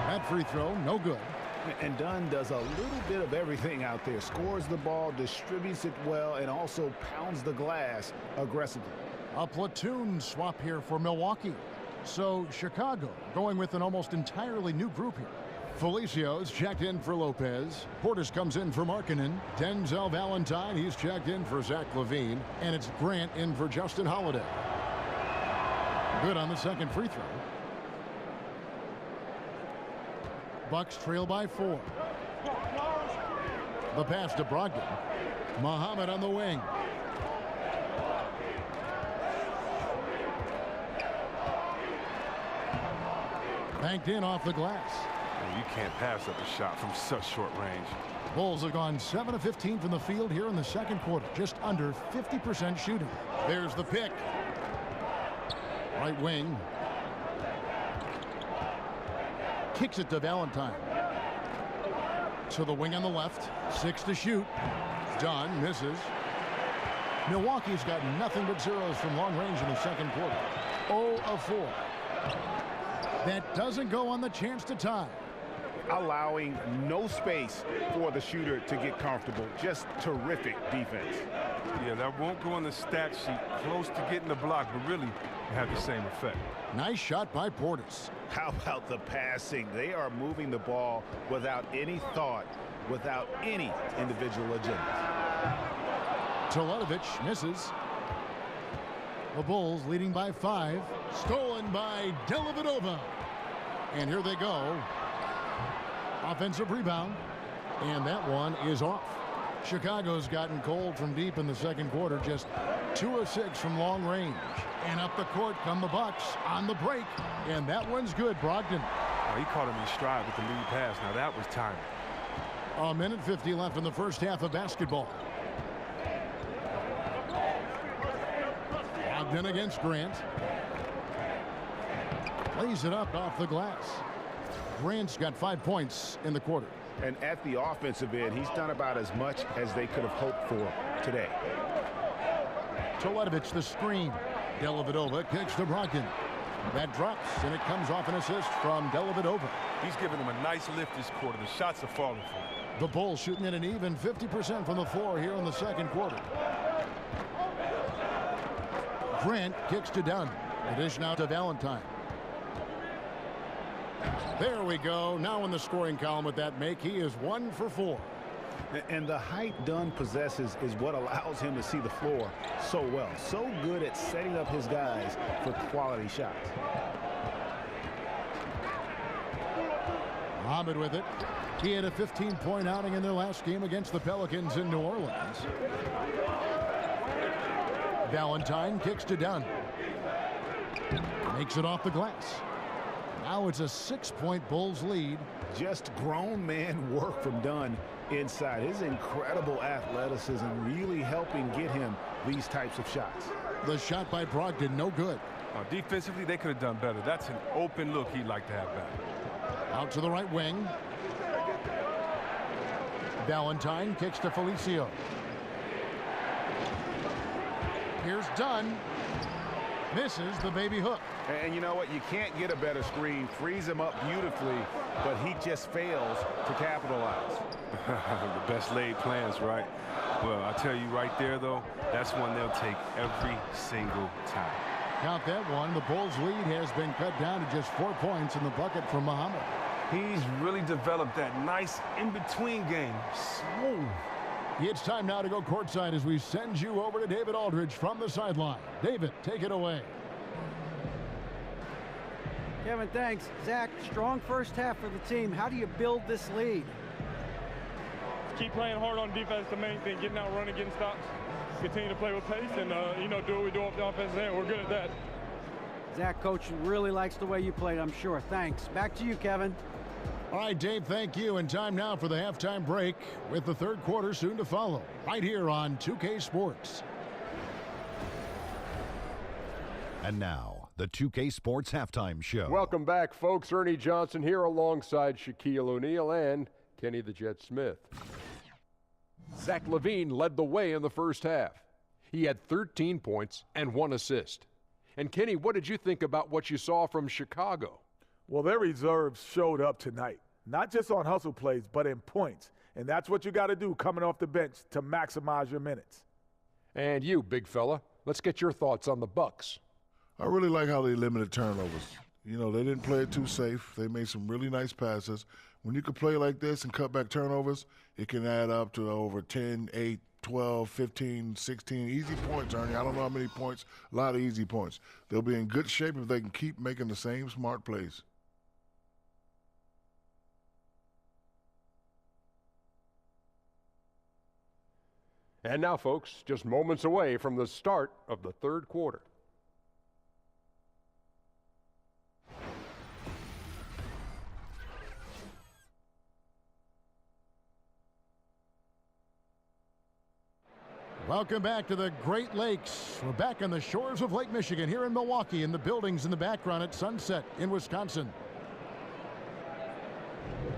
F: That free throw, no good.
G: And Dunn does a little bit of everything out there. Scores the ball, distributes it well, and also pounds the glass aggressively.
F: A platoon swap here for Milwaukee. So Chicago going with an almost entirely new group here. Felicia's checked in for Lopez. Portis comes in for Markkanen. Denzel Valentine, he's checked in for Zach LaVine. And it's Grant in for Justin Holiday. Good on the second free throw. Bucks trail by 4. The pass to Brogdon. Muhammad on the wing. Banked in off the glass.
I: You can't pass up a shot from such short range.
F: Bulls have gone 7 of 15 from the field here in the second quarter, just under 50% shooting. There's the pick. Right wing. Kicks it to Valentine. To the wing on the left. 6 to shoot. Dunn misses. Milwaukee's got nothing but zeros from long range in the second quarter. 0 of 4. That doesn't go on the chance to tie.
G: Allowing no space for the shooter to get comfortable. Just terrific defense.
I: Yeah, that won't go on the stat sheet. Close to getting the block, but really have the same effect.
F: Nice shot by Portis.
G: How about the passing? They are moving the ball without any thought, without any individual agenda.
F: Teletovic misses. The Bulls leading by 5. Stolen by Dellavedova. And here they go. Offensive rebound. And that one is off. Chicago's gotten cold from deep in the second quarter. Just 2 of 6 from long range. And up the court come the Bucks on the break. And that one's good. Brogdon.
I: Oh, he caught him in stride with the lead pass. Now that was timing.
F: A minute 50 left in the first half of basketball. Brogdon against Grant. Lays it up off the glass. Grant's got 5 points in the quarter.
G: And at the offensive end, he's done about as much as they could have hoped for today.
F: Teletovic the screen. Dellavedova kicks to Brogdon. That drops, and it comes off an assist from Dellavedova.
I: He's giving them a nice lift this quarter. The shots are falling for him.
F: The Bulls shooting at an even 50% from the floor here in the second quarter. Grant kicks to Dunn. The dish now to Valentine. There we go. Now in the scoring column with that make, he is 1 for 4.
G: And the height Dunn possesses is what allows him to see the floor so well. So good at setting up his guys for quality shots.
F: Muhammad with it. He had a 15-point outing in their last game against the Pelicans in New Orleans. Valentine kicks to Dunn. Makes it off the glass. Now it's a 6-point Bulls lead.
G: Just grown man work from Dunn inside. His incredible athleticism really helping get him these types of shots.
F: The shot by Brogdon, no good.
I: Defensively, they could have done better. That's an open look he'd like to have back.
F: Out to the right wing. Valentine kicks to Felicio. Here's Dunn. Misses the baby hook.
G: And you know what? You can't get a better screen. Frees him up beautifully, but he just fails to capitalize.
I: The best laid plans, right? Well, I tell you right there, though, that's one they'll take every single time.
F: Count that one. The Bulls' lead has been cut down to just 4 points in the bucket from Muhammad.
I: He's really developed that nice in-between game. Smooth.
F: It's time now to go courtside as we send you over to David Aldridge from the sideline. David, take it away.
H: Kevin, thanks. Zach, strong first half for the team. How do you build this lead?
K: Keep playing hard on defense, the main thing. Getting out, running, getting stops. Continue to play with pace and, do what we do off the offensive end. We're good at that.
H: Zach, Coach really likes the way you played, I'm sure. Thanks. Back to you, Kevin.
F: All right, Dave, thank you. And time now for the halftime break with the third quarter soon to follow right here on 2K Sports.
A: And now, the 2K Sports Halftime Show.
B: Welcome back, folks. Ernie Johnson here alongside Shaquille O'Neal and Kenny the Jet Smith. Zach LaVine led the way in the first half. He had 13 points and 1 assist. And Kenny, what did you think about what you saw from Chicago?
D: Well, their reserves showed up tonight, not just on hustle plays, but in points. And that's what you got to do coming off the bench to maximize your minutes.
B: And you, big fella, let's get your thoughts on the Bucks.
C: I really like how they limited turnovers. You know, they didn't play it too safe. They made some really nice passes. When you can play like this and cut back turnovers, it can add up to over 10, 8, 12, 15, 16 easy points, Ernie. I don't know how many points, a lot of easy points. They'll be in good shape if they can keep making the same smart plays.
B: And now, folks, just moments away from the start of the third quarter.
F: Welcome back to the Great Lakes. We're back on the shores of Lake Michigan here in Milwaukee, in the buildings in the background at Sunset in Wisconsin.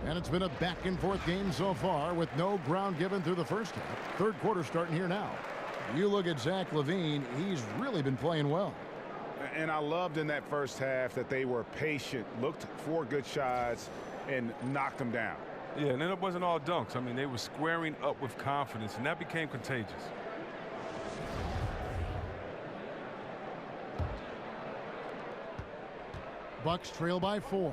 F: And it's been a back-and-forth game so far with no ground given through the first half. Third quarter starting here now. You look at Zach LaVine, he's really been playing well.
G: And I loved in that first half that they were patient, looked for good shots, and knocked them down.
I: Yeah, and then it wasn't all dunks. I mean, they were squaring up with confidence, and that became contagious.
F: Bucks trail by 4.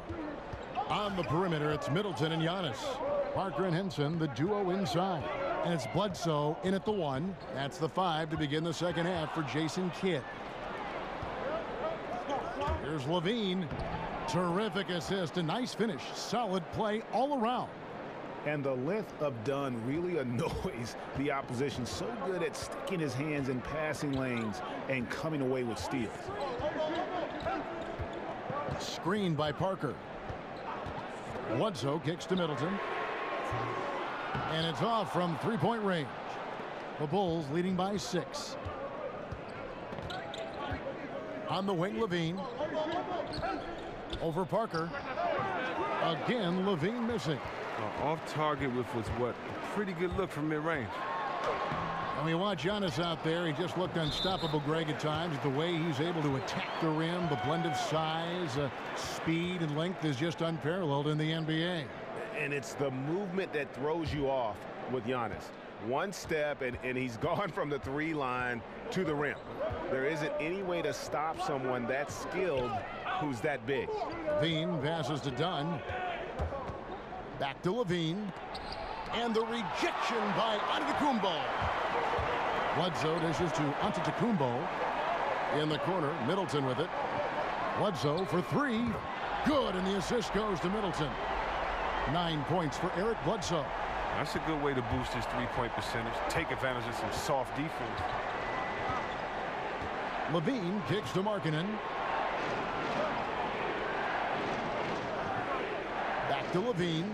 F: On the perimeter, it's Middleton and Giannis. Parker and Henson, the duo inside. And it's Bledsoe in at the 1. That's the 5 to begin the second half for Jason Kidd. Here's LaVine. Terrific assist, a nice finish. Solid play all around.
G: And the length of Dunn really annoys the opposition. So good at sticking his hands in passing lanes and coming away with steals.
F: Screened by Parker. Bledsoe kicks to Middleton. And it's off from three-point range. The Bulls leading by 6. On the wing, LaVine. Over Parker. Again, LaVine missing.
I: Off target with was what? A pretty good look from mid-range.
F: And we watch Giannis out there. He just looked unstoppable, Greg, at times. The way he's able to attack the rim, the blend of size, speed, and length is just unparalleled in the NBA.
G: And it's the movement that throws you off with Giannis. One step, and he's gone from the 3 line to the rim. There isn't any way to stop someone that skilled who's that big.
F: LaVine passes to Dunn. Back to LaVine. And the rejection by Antetokounmpo. Bledsoe dishes to Antetokounmpo. In the corner, Middleton with it. Bledsoe for 3. Good, and the assist goes to Middleton. 9 points for Eric Bledsoe.
I: That's a good way to boost his three-point percentage. Take advantage of some soft defense.
F: LaVine kicks to Markkanen. Back to LaVine.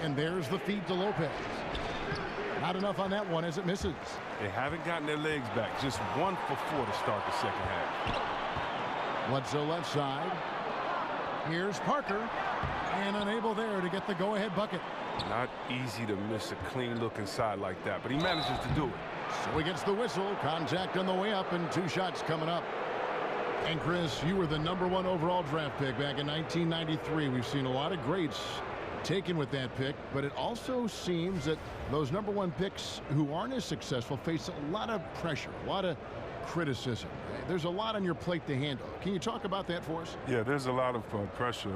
F: And there's the feed to Lopez. Not enough on that one as it misses.
I: They haven't gotten their legs back. Just 1 for 4 to start the second half.
F: Bledsoe left side. Here's Parker. And unable there to get the go-ahead bucket.
I: Not easy to miss a clean look inside like that, but he manages to do it.
F: So he gets the whistle. Contact on the way up, and 2 shots coming up. And Chris, you were the #1 overall draft pick back in 1993. We've seen a lot of greats taken with that pick, but it also seems that those #1 picks who aren't as successful face a lot of pressure, a lot of criticism. There's a lot on your plate to handle. Can you talk about that for us?
I: Yeah, there's a lot of pressure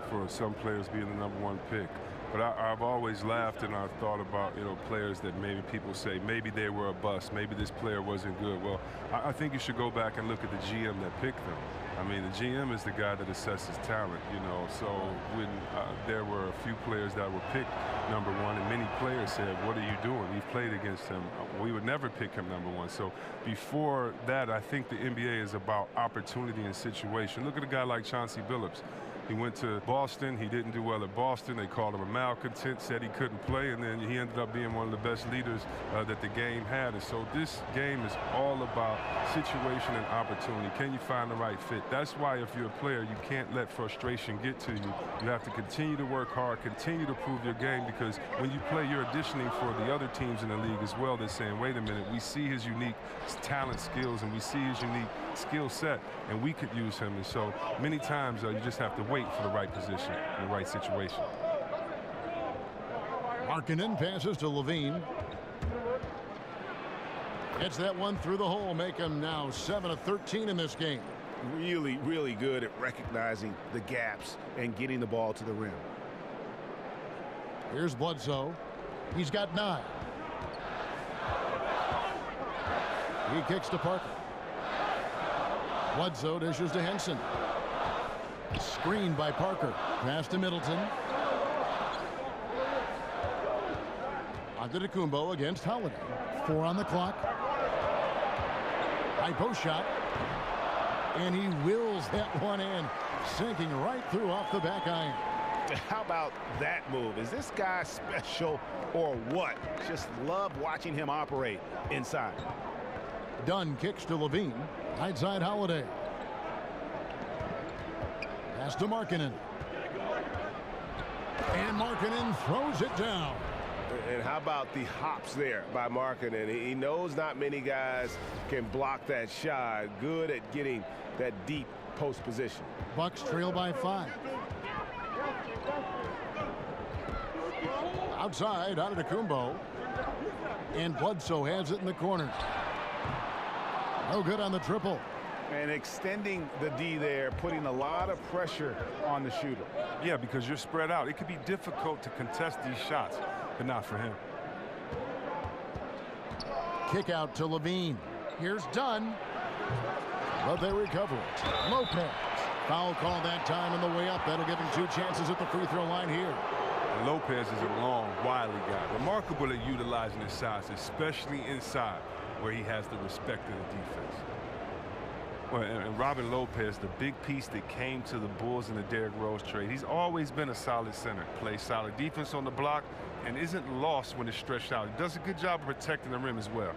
I: for some players being the #1 pick. But I've always laughed and I've thought about, players that maybe people say maybe they were a bust, maybe this player wasn't good. Well, I think you should go back and look at the GM that picked them. I mean, the GM is the guy that assesses talent, So when there were a few players that were picked #1, and many players said, "What are you doing? We've played against him. We would never pick him #1." So before that, I think the NBA is about opportunity and situation. Look at a guy like Chauncey Billups. He went to Boston. He didn't do well at Boston. They called him a malcontent, said he couldn't play, and then he ended up being one of the best leaders that the game had. And so this game is all about situation and opportunity. Can you find the right fit? That's why if you're a player, you can't let frustration get to you. You have to continue to work hard, continue to prove your game, because when you play, you're auditioning for the other teams in the league as well. They're saying, wait a minute, we see his unique talent, skills, and we see his unique skill set, and we could use him. And so many times you just have to wait for the right position, the right situation.
F: Markkanen passes to LaVine. Gets that one through the hole, make him now 7 of 13 in this game.
G: Really, really good at recognizing the gaps and getting the ball to the rim.
F: Here's Bledsoe. He's got 9. He kicks to Parker. Bledsoe dishes to Henson. Screened by Parker. Pass to Middleton. Antetokounmpo against Holiday. 4 on the clock. High post shot. And he wills that one in, sinking right through off the back iron.
G: How about that move? Is this guy special or what? Just love watching him operate inside.
F: Dunn kicks to Levine. Right side Holiday. Pass to Markkanen. And Markkanen throws it down.
G: And how about the hops there by Markkanen? He knows not many guys can block that shot. Good at getting that deep post position.
F: Bucks trail by 5. Outside, Antetokounmpo. And Bledsoe has it in the corner. No good on the triple.
G: And extending the D there, putting a lot of pressure on the shooter.
I: Yeah, because you're spread out. It could be difficult to contest these shots, but not for him.
F: Kick out to Levine. Here's Dunn. But they recover it. Lopez. Foul call that time on the way up. That'll give him 2 chances at the free throw line here.
I: Lopez is a long, wily guy. Remarkable at utilizing his size, especially inside, where he has the respect of the defense. Well, and Robin Lopez, the big piece that came to the Bulls in the Derrick Rose trade, he's always been a solid center. Plays solid defense on the block and isn't lost when it's stretched out. He does a good job of protecting the rim as well.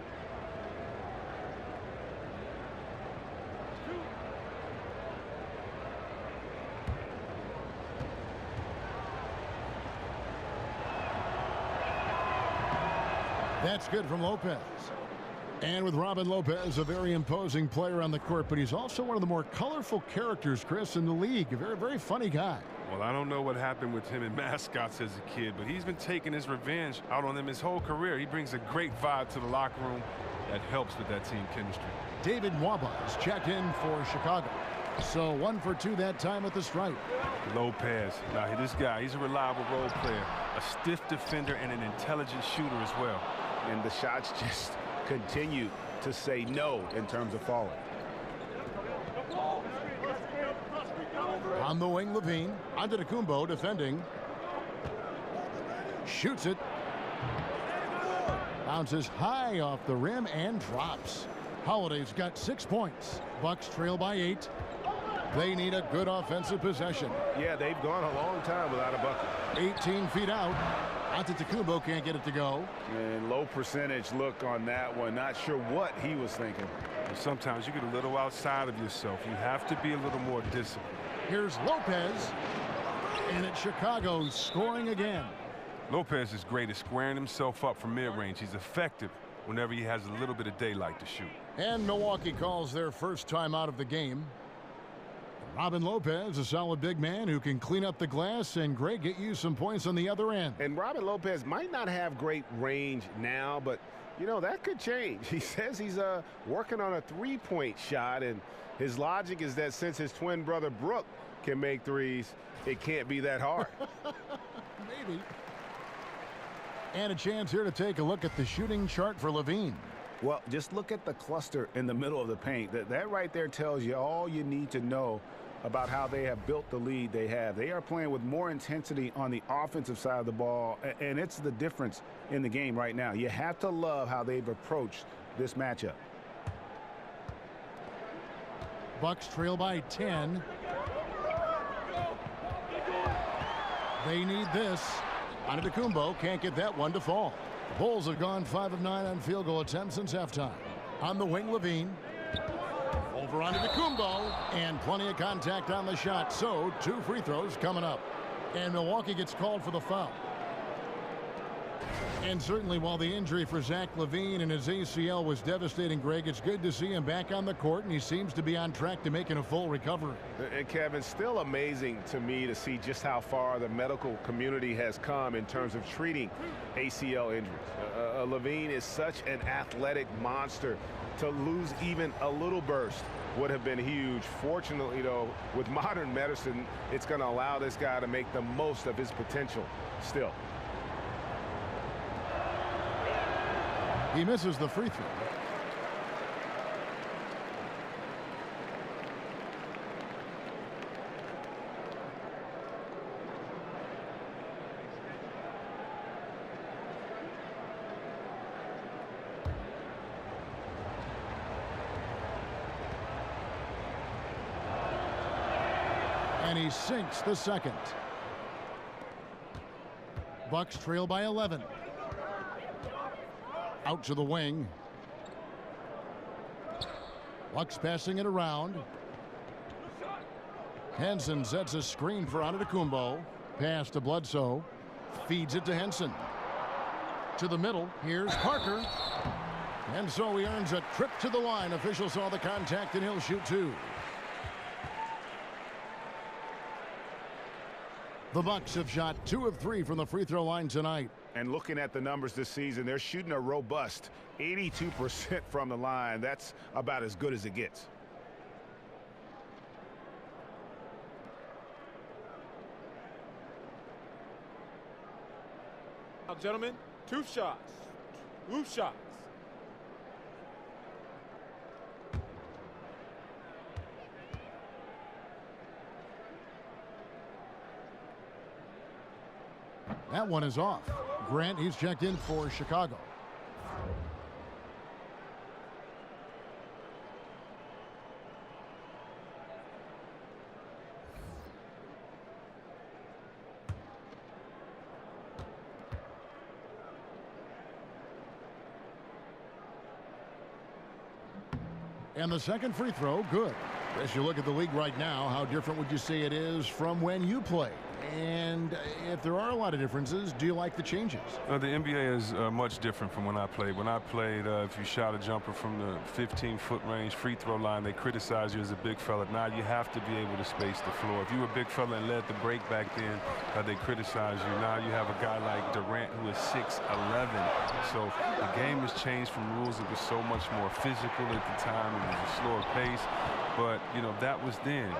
F: That's good from Lopez. And with Robin Lopez, a very imposing player on the court, but he's also one of the more colorful characters, Chris, in the league. A very, very funny guy.
I: Well, I don't know what happened with him and mascots as a kid, but he's been taking his revenge out on them his whole career. He brings a great vibe to the locker room that helps with that team chemistry.
F: David Nwaba is checked in for Chicago. So 1 for 2 that time at the stripe.
I: Lopez. Now, this guy, he's a reliable role player, a stiff defender, and an intelligent shooter as well.
G: And the shots just continue to say no in terms of falling.
F: On the wing, Levine. Antetokounmpo defending. Shoots it. Bounces high off the rim and drops. Holiday's got 6 points. Bucks trail by 8. They need a good offensive possession.
G: Yeah, they've gone a long time without a bucket.
F: 18 feet out. Antetokounmpo can't get it to go.
G: And low percentage look on that one. Not sure what he was thinking.
I: Sometimes you get a little outside of yourself. You have to be a little more disciplined.
F: Here's Lopez. And it's Chicago scoring again.
I: Lopez is great at squaring himself up from mid-range. He's effective whenever he has a little bit of daylight to shoot.
F: And Milwaukee calls their first time out of the game. Robin Lopez, a solid big man who can clean up the glass and, Greg, get you some points on the other end.
G: And Robin Lopez might not have great range now, but, you know, that could change. He says he's working on a three-point shot, and his logic is that since his twin brother Brook can make threes, it can't be that hard.
F: Maybe. And a chance here to take a look at the shooting chart for Levine.
G: Well, just look at the cluster in the middle of the paint. That right there tells you all you need to know about how they have built the lead they have. They are playing with more intensity on the offensive side of the ball, and it's the difference in the game right now. You have to love how they've approached this matchup.
F: Bucks trail by 10. They need this. Antetokounmpo can't get that one to fall. The Bulls have gone 5 of 9 on field goal attempts since halftime. On the wing, Levine. Over Antetokounmpo, and plenty of contact on the shot. So 2 free throws coming up. And Milwaukee gets called for the foul. And certainly while the injury for Zach LaVine and his ACL was devastating, Greg, it's good to see him back on the court, and he seems to be on track to making a full recovery.
G: And Kevin, still amazing to me to see just how far the medical community has come in terms of treating ACL injuries. LaVine is such an athletic monster. To lose even a little burst would have been huge. Fortunately, though, with modern medicine, it's going to allow this guy to make the most of his potential still.
F: He misses the free throw. And he sinks the second. Bucks trail by 11. Out to the wing. Bucks passing it around. Henson sets a screen for Antetokounmpo. Pass to Bledsoe. Feeds it to Henson. To the middle. Here's Parker. And so he earns a trip to the line. Official saw the contact and he'll shoot two. The Bucks have shot 2 of 3 from the free throw line tonight.
G: And looking at the numbers this season, they're shooting a robust 82% from the line. That's about as good as it gets.
K: Now, gentlemen, 2 shots. 2 shots.
F: That one is off. Grant, he's checked in for Chicago. And the second free throw, good. As you look at the league right now, how different would you say it is from when you played? And if there are a lot of differences, do you like the changes?
I: The NBA is much different from when I played. When I played, if you shot a jumper from the 15-foot range free throw line, they criticize you as a big fella. Now you have to be able to space the floor. If you were a big fella and led the break back then, they criticize you. Now you have a guy like Durant who is 6'11". So the game has changed from rules that were so much more physical at the time. It was a slower pace. But, you know, that was then.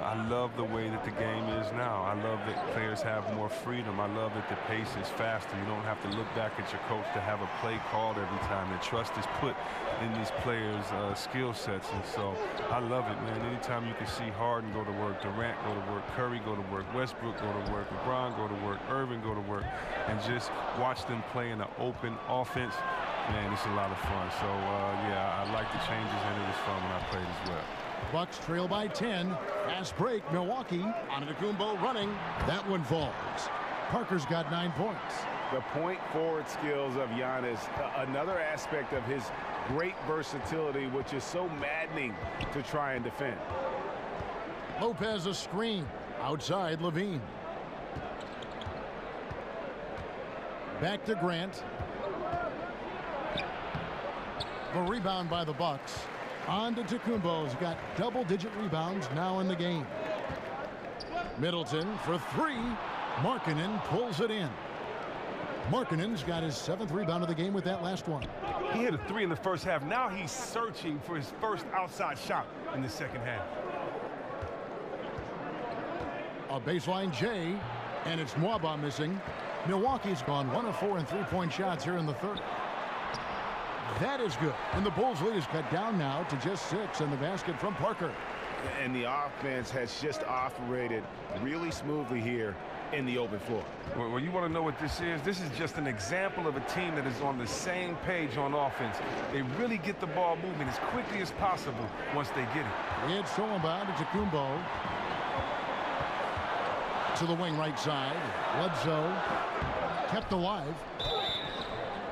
I: I love the way that the game is now. I love that players have more freedom. I love that the pace is faster. You don't have to look back at your coach to have a play called every time. The trust is put in these players' skill sets. And so I love it, man. Anytime you can see Harden go to work, Durant go to work, Curry go to work, Westbrook go to work, LeBron go to work, Irving go to work, and just watch them play in an open offense, man, it's a lot of fun. So, yeah, I like the changes, and it was fun when I played as well.
F: Bucks trail by 10. Fast break, Milwaukee. Antetokounmpo running. That one falls. Parker's got 9 points.
G: The point forward skills of Giannis, another aspect of his great versatility, which is so maddening to try and defend.
F: Lopez a screen. Outside, Levine. Back to Grant. The rebound by the Bucks. Antetokounmpo's got double-digit rebounds now in the game. Middleton for 3. Markkanen pulls it in. Markkanen's got his 7th rebound of the game with that last one.
J: He hit a 3 in the first half. Now he's searching for his first outside shot in the second half.
F: A baseline J, and it's Mwaba missing. Milwaukee's gone 1 of 4 in three-point shots here in the third. That is good. And the Bulls' lead is cut down now to just 6, and the basket from Parker.
G: And the offense has just operated really smoothly here in the open floor.
I: Well, you want to know what this is? This is just an example of a team that is on the same page on offense. They really get the ball moving as quickly as possible once they get it.
F: It's Solomon to Antetokounmpo. To the wing right side. Bledsoe kept alive.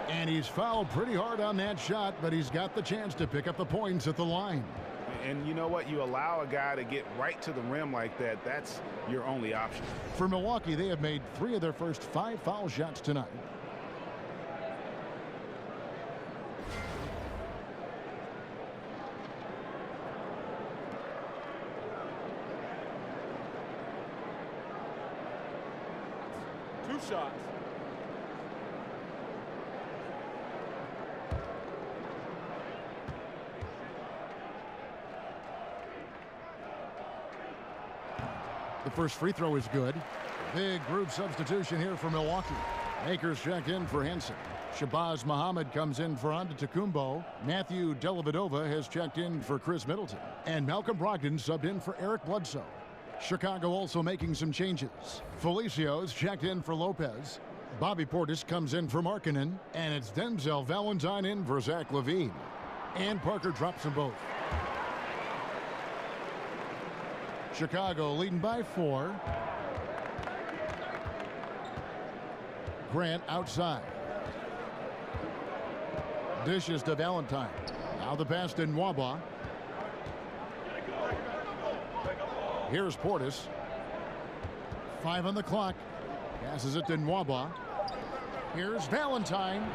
F: And he's fouled pretty hard on that shot, but he's got the chance to pick up the points at the line.
G: And you know what? You allow a guy to get right to the rim like that, that's your only option.
F: For Milwaukee, they have made 3 of their first 5 foul shots tonight.
K: Two shots.
F: The first free throw is good. Big group substitution here for Milwaukee. Akers check in for Henson. Shabazz Muhammad comes in for Antetokounmpo. Matthew Dellavedova has checked in for Chris Middleton. And Malcolm Brogdon subbed in for Eric Bledsoe. Chicago also making some changes. Felicio's checked in for Lopez. Bobby Portis comes in for Markkanen. And it's Denzel Valentine in for Zach LaVine. And Parker drops them both. Chicago leading by 4. Grant outside. Dishes to Valentine. Now the pass to Nwaba. Here's Portis. 5 on the clock. Passes it to Nwaba. Here's Valentine.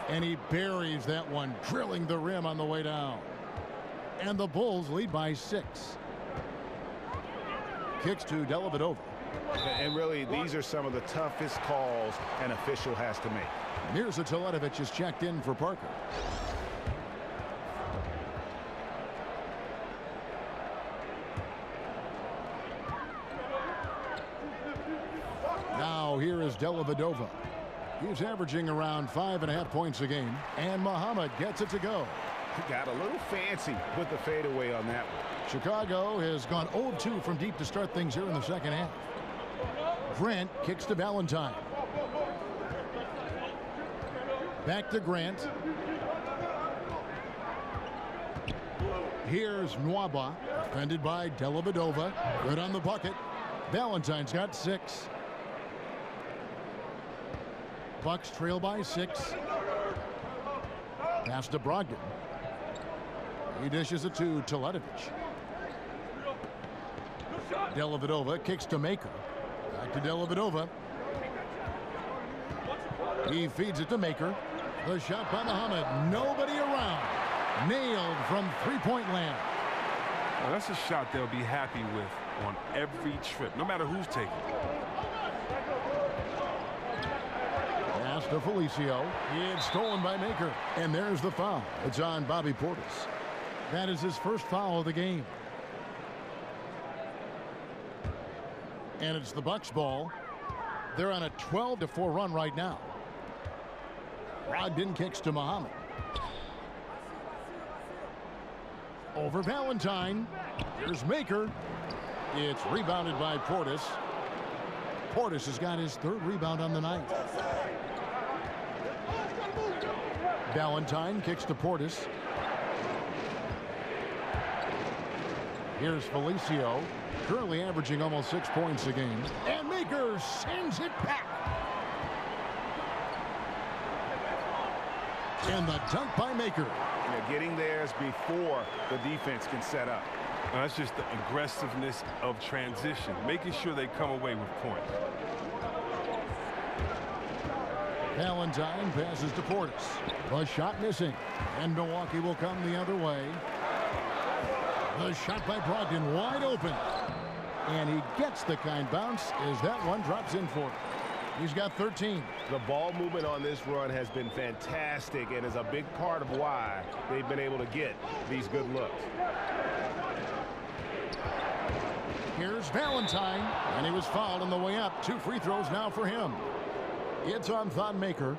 F: And he buries that one, drilling the rim on the way down. And the Bulls lead by 6. Kicks to Dellavedova.
G: And really, these are some of the toughest calls an official has to make.
F: Mirza Teletovic is checked in for Parker. Now here is Dellavedova. He's averaging around 5.5 points a game. And Muhammad gets it to go.
G: Got a little fancy with the fadeaway on that one.
F: Chicago has gone 0-2 from deep to start things here in the second half. Grant kicks to Valentine. Back to Grant. Here's Nwaba, defended by Dellavedova. Good on the bucket. Valentine's got 6. Bucks trail by 6. Pass to Brogdon. He dishes it to Teletovic. Dellavedova kicks to Maker. Back to Dellavedova. He feeds it to Maker. The shot by Muhammad. Nobody around. Nailed from three-point land.
I: Well, that's a shot they'll be happy with on every trip, no matter who's taking it.
F: Pass to Felicio. It's stolen by Maker. And there's the foul. It's on Bobby Portis. That is his first foul of the game. And it's the Bucks ball. They're on a 12-4 run right now. Brogdon kicks to Muhammad. Over Valentine. Here's Maker. It's rebounded by Portis. Portis has got his 3rd rebound on the night. Valentine kicks to Portis. Here's Felicio, currently averaging almost 6 points a game. And Maker sends it back. And the dunk by Maker.
G: Yeah, getting theirs before the defense can set up.
I: Now, that's just the aggressiveness of transition, making sure they come away with points.
F: Valentine passes to Portis. The shot missing. And Milwaukee will come the other way. The shot by Brogdon wide open. And he gets the kind bounce as that one drops in for him. He's got 13.
G: The ball movement on this run has been fantastic and is a big part of why they've been able to get these good looks.
F: Here's Valentine, and he was fouled on the way up. 2 free throws now for him. It's on Thon Maker.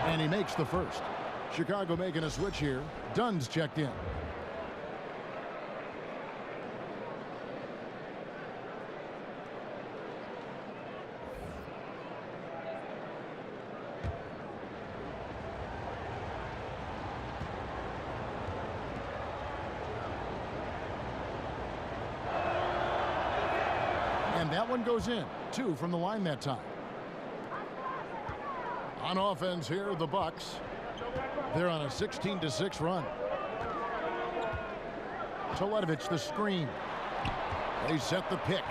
F: And he makes the first. Chicago making a switch here. Dunn's checked in. And that one goes in. 2 from the line that time. On offense here, the Bucks. They're on a 16-6 run. Teletovic, the screen. They set the pick.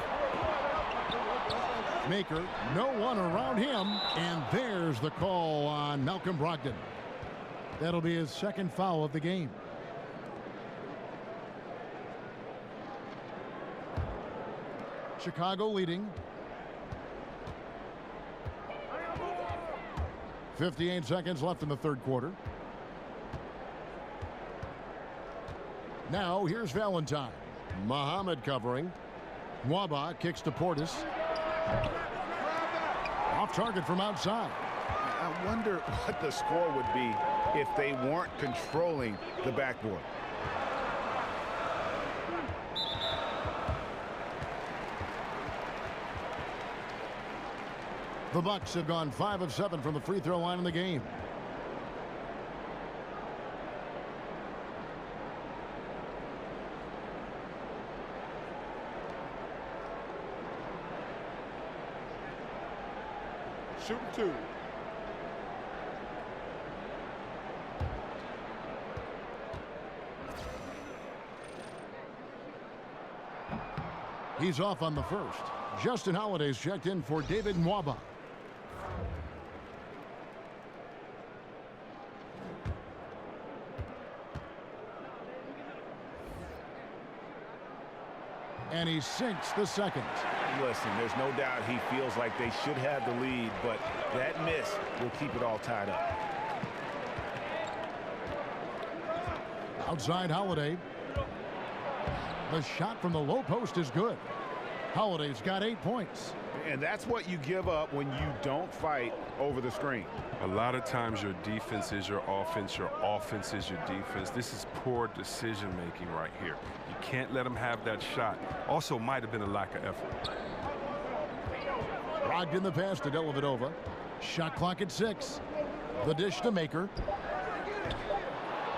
F: Maker, no one around him. And there's the call on Malcolm Brogdon. That'll be his 2nd foul of the game. Chicago leading. 58 seconds left in the third quarter. Now here's Valentine. Muhammad covering. Nwaba kicks to Portis. Off target from outside.
G: I wonder what the score would be if they weren't controlling the backboard.
F: The Bucks have gone 5 of 7 from the free throw line in the game.
B: Shooting 2.
F: He's off on the first. Justin Holiday's checked in for David Nwaba. And he sinks the second.
G: Listen, there's no doubt he feels like they should have the lead, but that miss will keep it all tied up.
F: Outside Holiday. The shot from the low post is good. Holiday's got 8 points.
G: And that's what you give up when you don't fight over the screen.
I: A lot of times your defense is your offense is your defense. This is poor decision-making right here. You can't let them have that shot. Also might have been a lack of effort.
F: Brogdon the pass to Dellavedova. Shot clock at 6. The dish to Maker.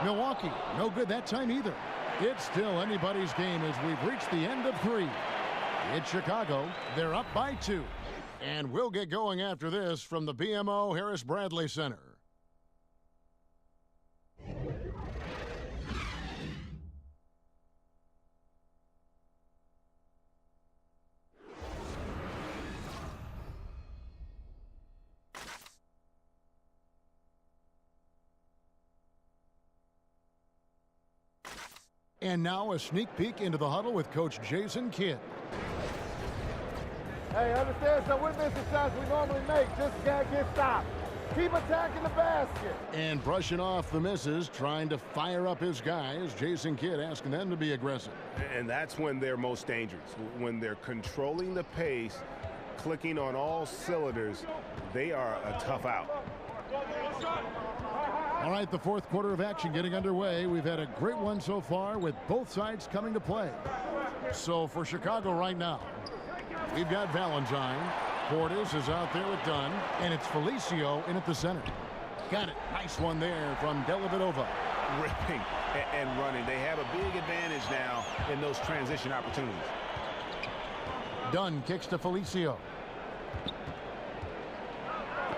F: Milwaukee, no good that time either. It's still anybody's game as we've reached the end of 3. It's Chicago. They're up by 2. And we'll get going after this from the BMO Harris Bradley Center. And now a sneak peek into the huddle with Coach Jason Kidd.
L: Hey, understand, so we're missing shots we normally make. Just can't get stopped. Keep attacking the basket.
F: And brushing off the misses, trying to fire up his guys. Jason Kidd asking them to be aggressive.
G: And that's when they're most dangerous. When they're controlling the pace, clicking on all cylinders, they are a tough out.
F: All right, the fourth quarter of action getting underway. We've had a great one so far with both sides coming to play. So for Chicago right now, we've got Valentine. Portis is out there with Dunn. And it's Felicio in at the center. Got it. Nice one there from Dellavedova.
G: Ripping and running. They have a big advantage now in those transition opportunities.
F: Dunn kicks to Felicio.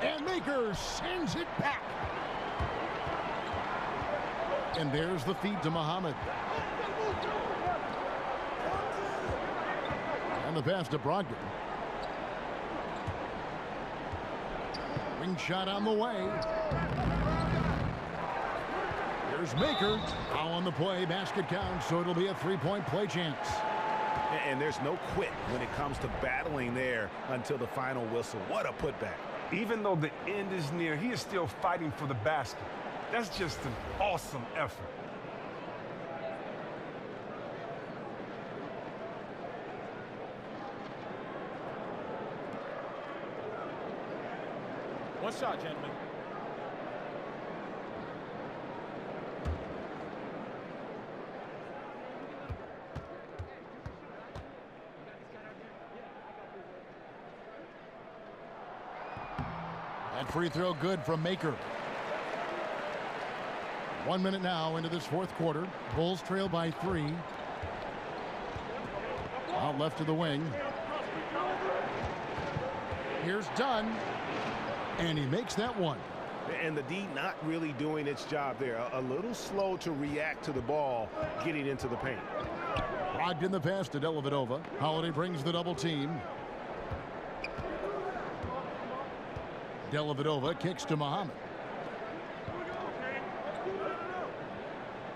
F: And Maker sends it back. And there's the feed to Muhammad. And the pass to Brogdon. Ring shot on the way. Here's Maker. Foul on the play. Basket counts, so it'll be a three-point play chance.
G: And there's no quit when it comes to battling there until the final whistle. What a putback.
J: Even though the end is near, he is still fighting for the basket. That's just an awesome effort.
M: One shot, gentlemen.
F: That free throw good from Maker. 1 minute now into this fourth quarter. Bulls trail by 3. Out left to the wing. Here's Dunn. And he makes that one.
G: And the D not really doing its job there. A little slow to react to the ball getting into the paint.
F: Brogdon the pass to Dellavedova. Holiday brings the double team. Dellavedova kicks to Muhammad.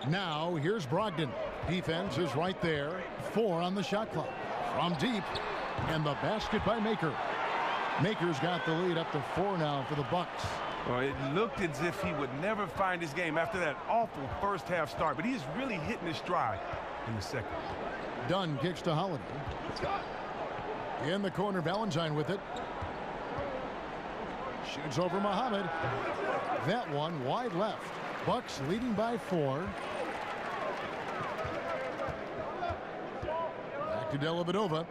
F: Now here's Brogdon. Defense is right there. 4 on the shot clock. From deep. And the basket by Maker. Maker's got the lead up to 4 now for the Bucks.
J: Well, it looked as if he would never find his game after that awful first half start, but he's really hitting his stride in the second.
F: Dunn kicks to Holiday. In the corner, Valentine with it. Shoots over Muhammad. That one wide left. Bucks leading by 4. Back to Dellavedova.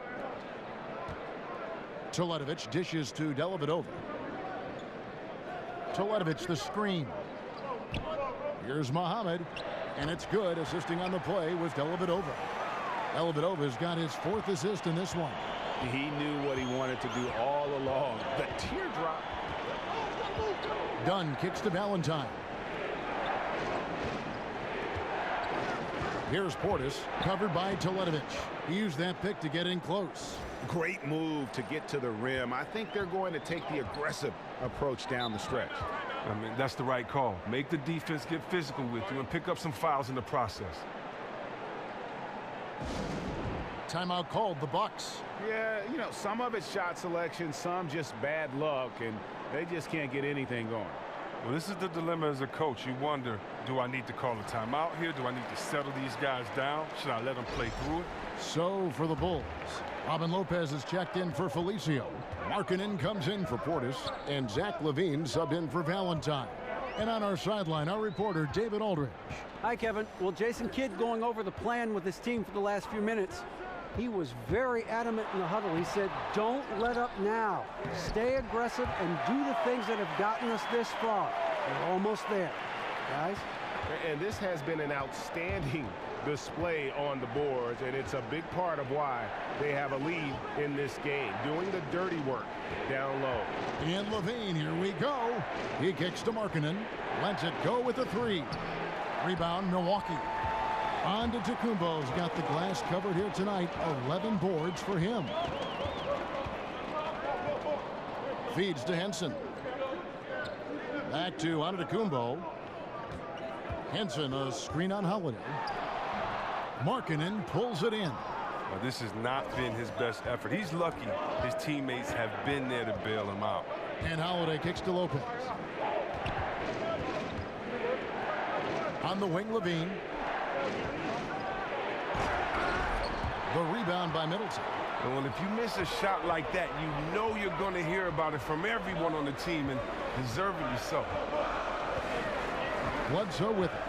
F: Teletovic dishes to Dellavedova. Teletovic the screen. Here's Muhammad, and it's good. Assisting on the play was Dellavedova. Dellavedova's got his 4th assist in this one.
G: He knew what he wanted to do all along. The teardrop.
F: Dunn kicks to Valentine. Here's Portis, covered by Teletovic. He used that pick to get in close.
G: Great move to get to the rim. I think they're going to take the aggressive approach down the stretch.
J: I mean, that's the right call. Make the defense get physical with you and pick up some fouls in the process.
F: Timeout called, the Bucks.
G: Yeah, you know, some of it's shot selection, some just bad luck, and they just can't get anything going.
J: Well, this is the dilemma as a coach. You wonder, do I need to call a timeout here? Do I need to settle these guys down? Should I let them play through it?
F: So for the Bulls, Robin Lopez is checked in for Felicio. Markkanen comes in for Portis, and Zach LaVine subbed in for Valentine. And on our sideline, our reporter, David Aldridge.
H: Hi, Kevin. Well, Jason Kidd going over the plan with his team for the last few minutes. He was very adamant in the huddle. He said, don't let up now. Stay aggressive and do the things that have gotten us this far. We're almost there, guys.
G: And this has been an outstanding display on the boards, and it's a big part of why they have a lead in this game, doing the dirty work down low.
F: And LaVine, here we go. He kicks to Markkanen, lets it go with a 3. Rebound, Milwaukee. On to Tacumbo's got the glass covered here tonight. 11 boards for him. Feeds to Henson. Back to Antetokounmpo. Henson, a screen on Holiday. Markkanen pulls it in.
J: Well, this has not been his best effort. He's lucky his teammates have been there to bail him out.
F: And Holiday kicks to Lopez. On the wing, LaVine. The rebound by Middleton.
J: Well, if you miss a shot like that, you know you're going to hear about it from everyone on the team, and deservedly so.
F: Bledsoe with it.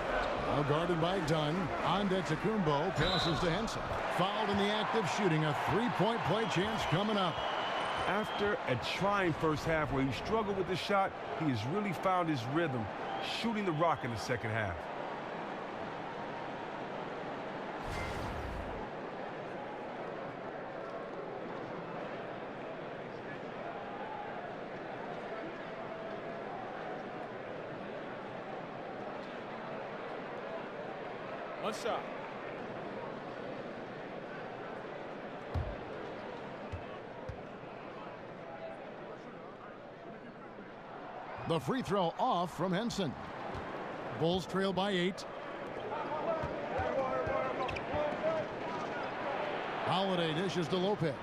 F: Now guarded by Dunn. On to Tacumbo. Passes to Henson. Fouled in the act of shooting. A 3-point play chance coming up.
J: After a trying first half where he struggled with the shot, he has really found his rhythm, shooting the rock in the second half.
K: One shot.
F: The free throw off from Henson. Bulls trail by 8. Holiday dishes to Lopez.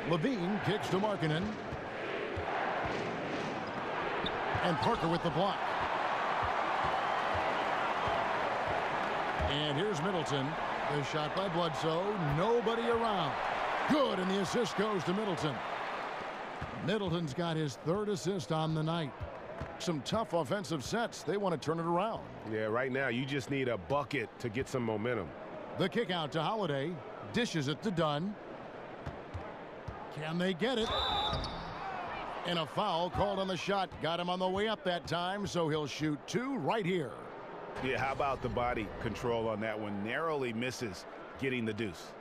F: LaVine kicks to Markkanen. And Parker with the block. And here's Middleton. The shot by Bledsoe. Nobody around. Good, and the assist goes to Middleton. Middleton's got his 3rd assist on the night. Some tough offensive sets. They want to turn it around.
G: Yeah, right now you just need a bucket to get some momentum.
F: The kick out to Holiday. Dishes it to Dunn. Can they get it? And a foul called on the shot. Got him on the way up that time, so he'll shoot 2 right here.
G: Yeah, how about the body control on that one? Narrowly misses getting the deuce.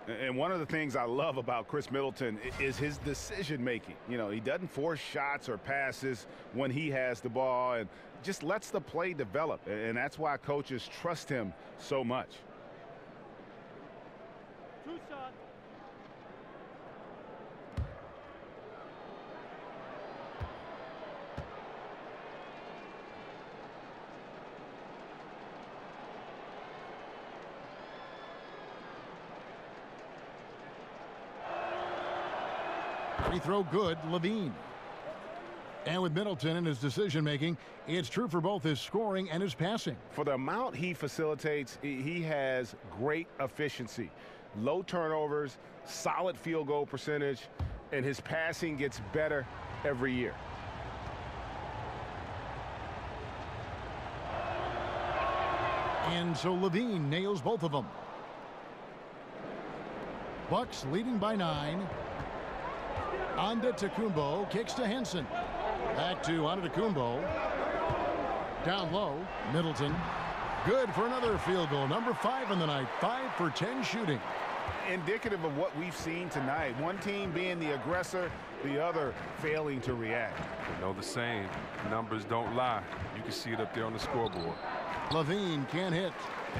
G: And one of the things I love about Chris Middleton is his decision making. You know, he doesn't force shots or passes when he has the ball and just lets the play develop. And that's why coaches trust him so much.
K: 2 shots.
F: Free throw good, Levine. And with Middleton in his decision-making, it's true for both his scoring and his passing.
G: For the amount he facilitates, he has great efficiency. Low turnovers, solid field goal percentage, and his passing gets better every year.
F: And so Levine nails both of them. Bucks leading by 9. Antetokounmpo kicks to Henson. Back to Antetokounmpo. Down low, Middleton. Good for another field goal. Number 5 in the night. 5 for 10 shooting.
G: Indicative of what we've seen tonight. One team being the aggressor, the other failing to react.
I: You know the saying, numbers don't lie. You can see it up there on the scoreboard.
F: Levine can't hit.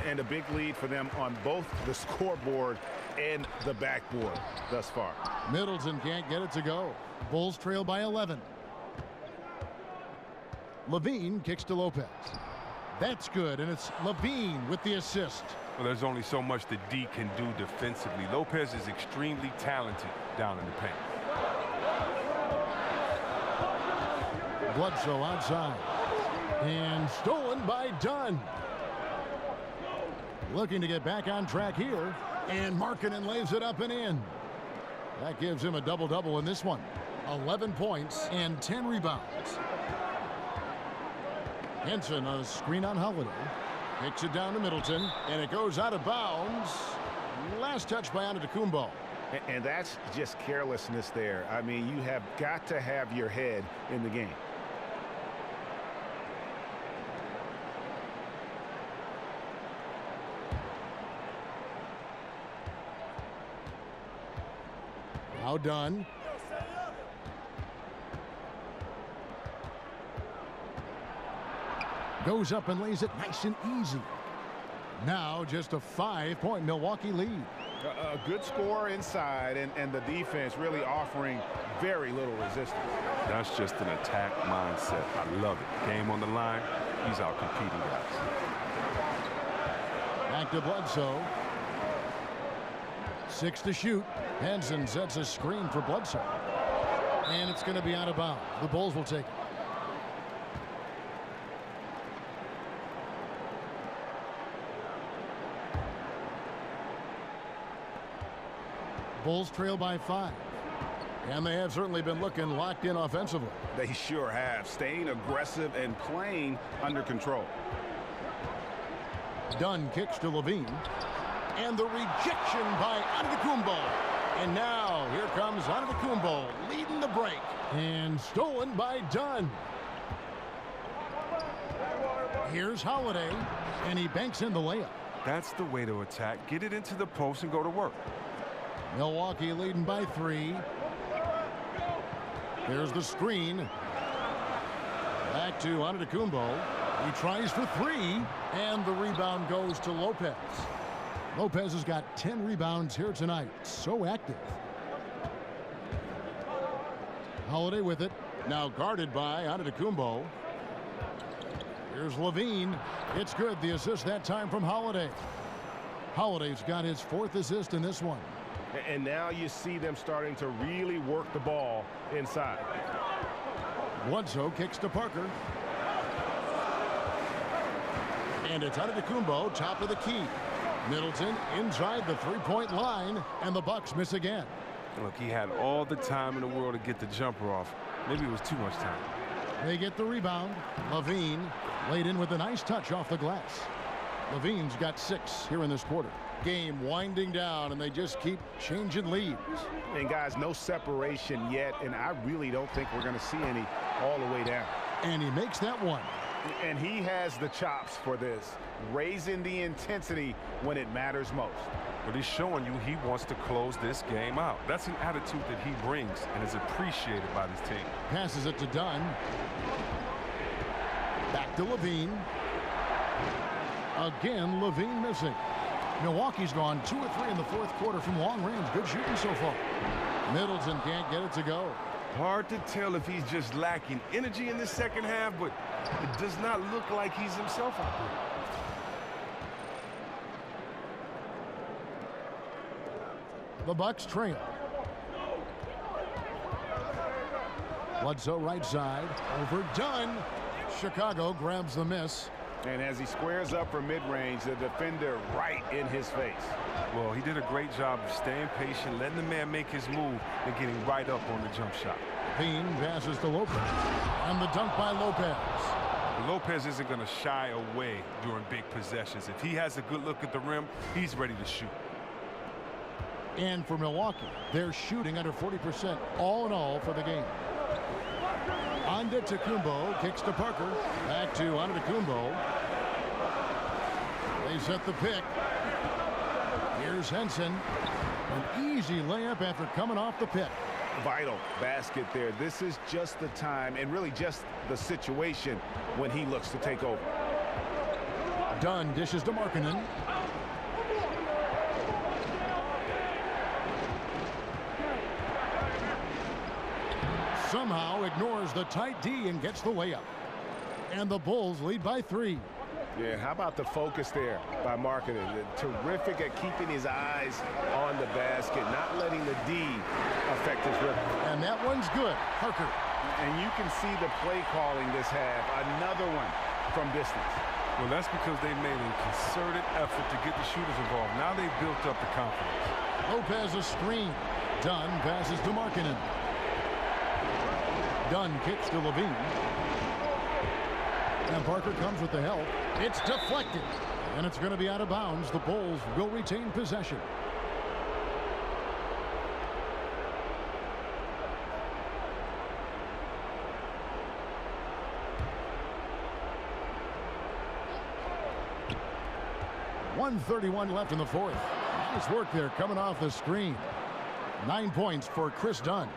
G: And a big lead for them on both the scoreboard and the backboard thus far.
F: Middleton can't get it to go. Bulls trail by 11. Levine kicks to Lopez. That's good, and it's Levine with the assist.
I: Well, there's only so much that D can do defensively. Lopez is extremely talented down in the paint.
F: Bledsoe outside. And stolen by Dunn. Looking to get back on track here. And Markkanen lays it up and in. That gives him a double-double in this one. 11 points and 10 rebounds. Henson on a screen on Holiday. Kicks it down to Middleton. And it goes out of bounds. Last touch by Antetokounmpo.
G: And that's just carelessness there. I mean, you have got to have your head in the game.
F: Now done. Goes up and lays it nice and easy. Now just a 5-point Milwaukee lead.
G: A good score inside, and the defense really offering very little resistance.
I: That's just an attack mindset. I love it. Game on the line. He's out competing guys.
F: Back to Bledsoe. 6 to shoot. Henson sets a screen for Bledsoe. And it's going to be out of bounds. The Bulls will take it. Bulls trail by 5. And they have certainly been looking locked in offensively.
G: They sure have. Staying aggressive and playing under control.
F: Dunn kicks to Levine. And the rejection by Antetokounmpo. And now here comes Antetokounmpo leading the break. And stolen by Dunn. Here's Holiday. And he banks in the layup.
I: That's the way to attack. Get it into the post and go to work.
F: Milwaukee leading by 3. Here's the screen. Back to Antetokounmpo. He tries for 3. And the rebound goes to Lopez. Lopez has got 10 rebounds here tonight. So active. Holiday with it. Now guarded by Antetokounmpo. Here's Levine. It's good. The assist that time from Holiday. Holiday's got his 4th assist in this one.
G: And now you see them starting to really work the ball inside.
F: Bledsoe kicks to Parker. And it's Antetokounmpo, top of the key. Middleton inside the 3-point line, and the Bucks miss again.
I: Look, he had all the time in the world to get the jumper off. Maybe it was too much time.
F: They get the rebound. Levine laid in with a nice touch off the glass. Levine's got 6 here in this quarter. Game winding down, and they just keep changing leads.
G: And guys, no separation yet, and I really don't think we're going to see any all the way down.
F: And he makes that one.
G: And he has the chops for this, raising the intensity when it matters most.
I: But he's showing you he wants to close this game out. That's an attitude that he brings and is appreciated by this team.
F: Passes it to Dunn. Back to Levine. Again, Levine missing. Milwaukee's gone 2 or 3 in the 4th quarter from long range. Good shooting so far. Middleton can't get it to go.
I: Hard to tell if he's just lacking energy in the second half, but it does not look like he's himself out there.
F: The Bucks trail. Bledsoe right side, overdone. Chicago grabs the miss.
G: And as he squares up for mid-range, the defender right in his face.
I: Well, he did a great job of staying patient, letting the man make his move, and getting right up on the jump shot.
F: Bean passes to Lopez. And the dunk by Lopez.
I: Lopez isn't going to shy away during big possessions. If he has a good look at the rim, he's ready to shoot.
F: And for Milwaukee, they're shooting under 40% all in all for the game. Antetokounmpo kicks to Parker. Back to Antetokounmpo. They set the pick. Here's Henson. An easy layup after coming off the pick.
G: Vital basket there. This is just the time and really just the situation when he looks to take over.
F: Dunn dishes to Markkanen. Somehow ignores the tight D and gets the layup. And the Bulls lead by 3.
G: Yeah, how about the focus there by Markkanen? Terrific at keeping his eyes on the basket, not letting the D affect his rhythm.
F: And that one's good. Parker.
G: And you can see the play calling this half. Another one from distance.
I: Well, that's because they made a concerted effort to get the shooters involved. Now they've built up the confidence.
F: Lopez a screen. Dunn passes to Markkanen. Dunn kicks to Levine. And Parker comes with the help. It's deflected. And it's going to be out of bounds. The Bulls will retain possession. .131 left in the fourth. Nice work there coming off the screen. 9 points for Chris Dunn.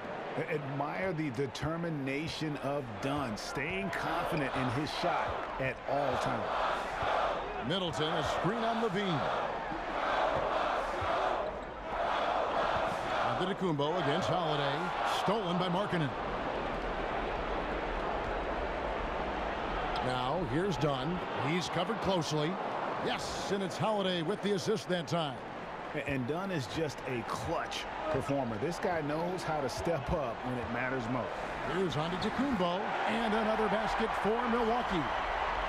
G: Admire the determination of Dunn, staying confident in his shot at all times.
F: Middleton, a screen on Levine. Antetokounmpo against Holiday. Stolen by Markkanen. Now, here's Dunn. He's covered closely. Yes, and it's Holiday with the assist that time.
G: And Dunn is just a clutch performer. This guy knows how to step up when it matters most.
F: Here's Antetokounmpo, and another basket for Milwaukee.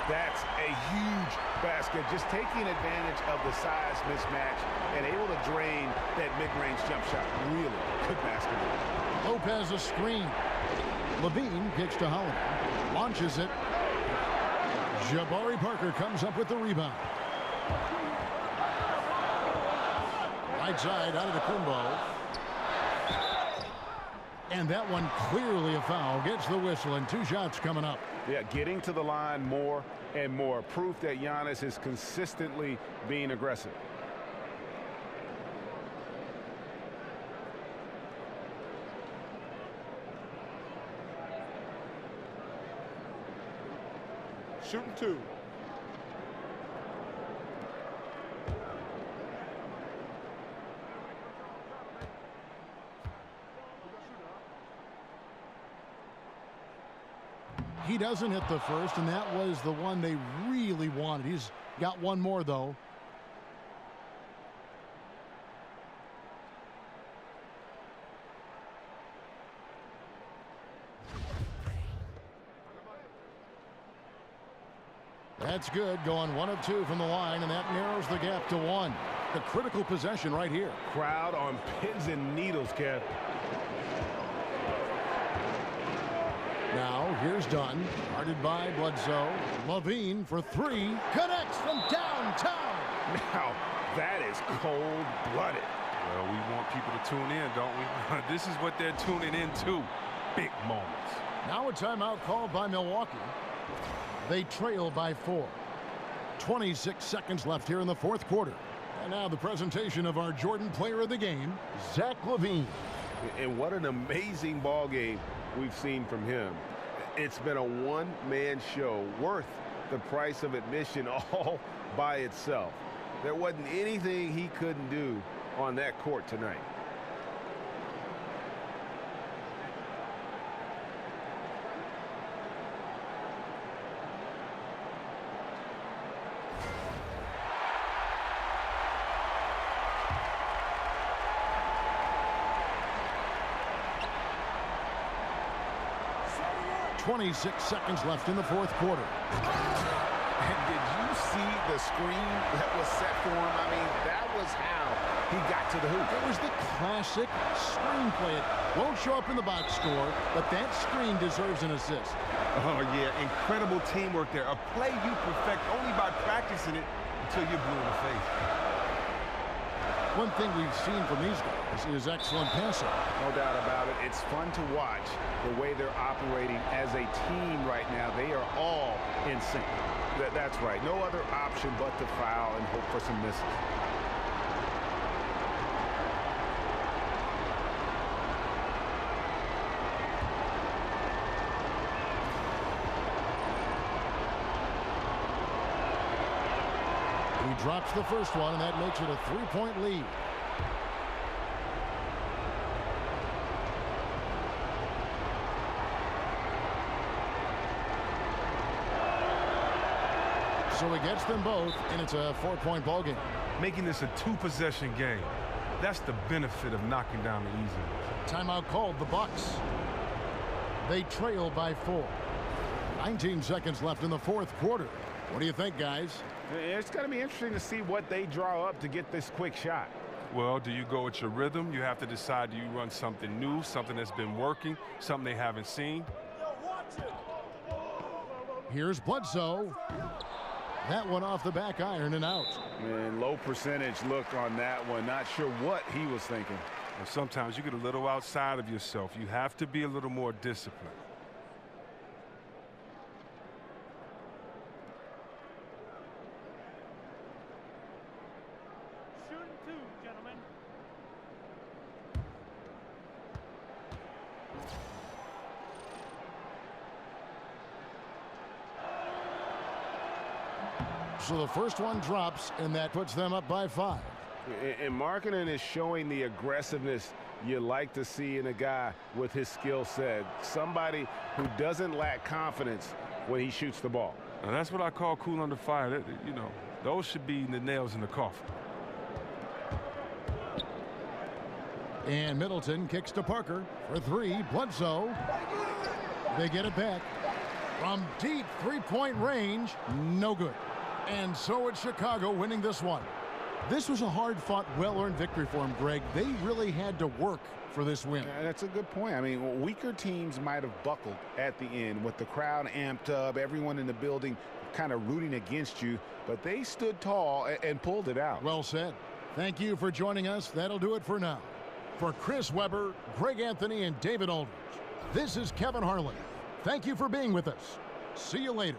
G: That's a huge basket, just taking advantage of the size mismatch and able to drain that mid-range jump shot. Really good basketball.
F: Lopez a screen. Levine kicks to Holiday. Launches it. Jabari Parker comes up with the rebound. Right side, Antetokounmpo. And that one clearly a foul. Gets the whistle, and 2 shots coming up.
G: Yeah, getting to the line more and more. Proof that Giannis is consistently being aggressive.
B: Shooting 2.
F: He doesn't hit the first, and that was the one they really wanted. He's got one more, though. That's good, going 1 of 2 from the line, and that narrows the gap to 1. The critical possession right here.
G: Crowd on pins and needles, Kev.
F: Now, here's Dunn, guarded by Bledsoe. Levine for 3, connects from downtown.
G: Now, that is cold-blooded.
I: Well, we want people to tune in, don't we? This is what they're tuning into. Big moments.
F: Now a timeout called by Milwaukee. They trail by 4. 26 seconds left here in the fourth quarter. And now the presentation of our Jordan Player of the Game, Zach LaVine.
G: And what an amazing ball game we've seen from him. It's been a one-man show worth the price of admission all by itself. There wasn't anything he couldn't do on that court tonight.
F: 26 seconds left in the fourth quarter.
G: And did you see the screen that was set for him? I mean, that was how he got to the hoop.
F: It was the classic screenplay. It won't show up in the box score, but that screen deserves an assist.
J: Oh, yeah, incredible teamwork there. A play you perfect only by practicing it until you're blue in the face.
F: One thing we've seen from these guys is excellent passing.
G: No doubt about it. It's fun to watch the way they're operating as a team right now. They are all in sync. That's right. No other option but to foul and hope for some misses.
F: He drops the first one, and that makes it a 3-point lead. So he gets them both, and it's a 4-point ball game.
J: Making this a 2-possession game. That's the benefit of knocking down the easy.
F: Timeout called, the Bucks. They trail by 4. 19 seconds left in the fourth quarter. What do you think, guys?
G: It's going to be interesting to see what they draw up to get this quick shot.
I: Well, do you go with your rhythm? You have to decide, do you run something new, something that's been working, something they haven't seen?
F: Here's Bledsoe. That one off the back iron and out.
G: And low percentage look on that one. Not sure what he was thinking.
I: Well, sometimes you get a little outside of yourself. You have to be a little more disciplined.
F: So the first one drops, and that puts them up by 5.
G: And Markkanen is showing the aggressiveness you like to see in a guy with his skill set. Somebody who doesn't lack confidence when he shoots the ball.
I: Now, that's what I call cool under fire. You know, those should be the nails in the coffin.
F: And Middleton kicks to Parker for 3. Bledsoe. They get it back. From deep 3-point range, no good. And so it's Chicago winning this one. This was a hard-fought, well-earned victory for them, Greg. They really had to work for this win.
G: That's a good point. I mean, weaker teams might have buckled at the end with the crowd amped up, everyone in the building kind of rooting against you, but they stood tall and pulled it out.
F: Well said. Thank you for joining us. That'll do it for now. For Chris Webber, Greg Anthony, and David Aldridge, this is Kevin Harlan. Thank you for being with us. See you later.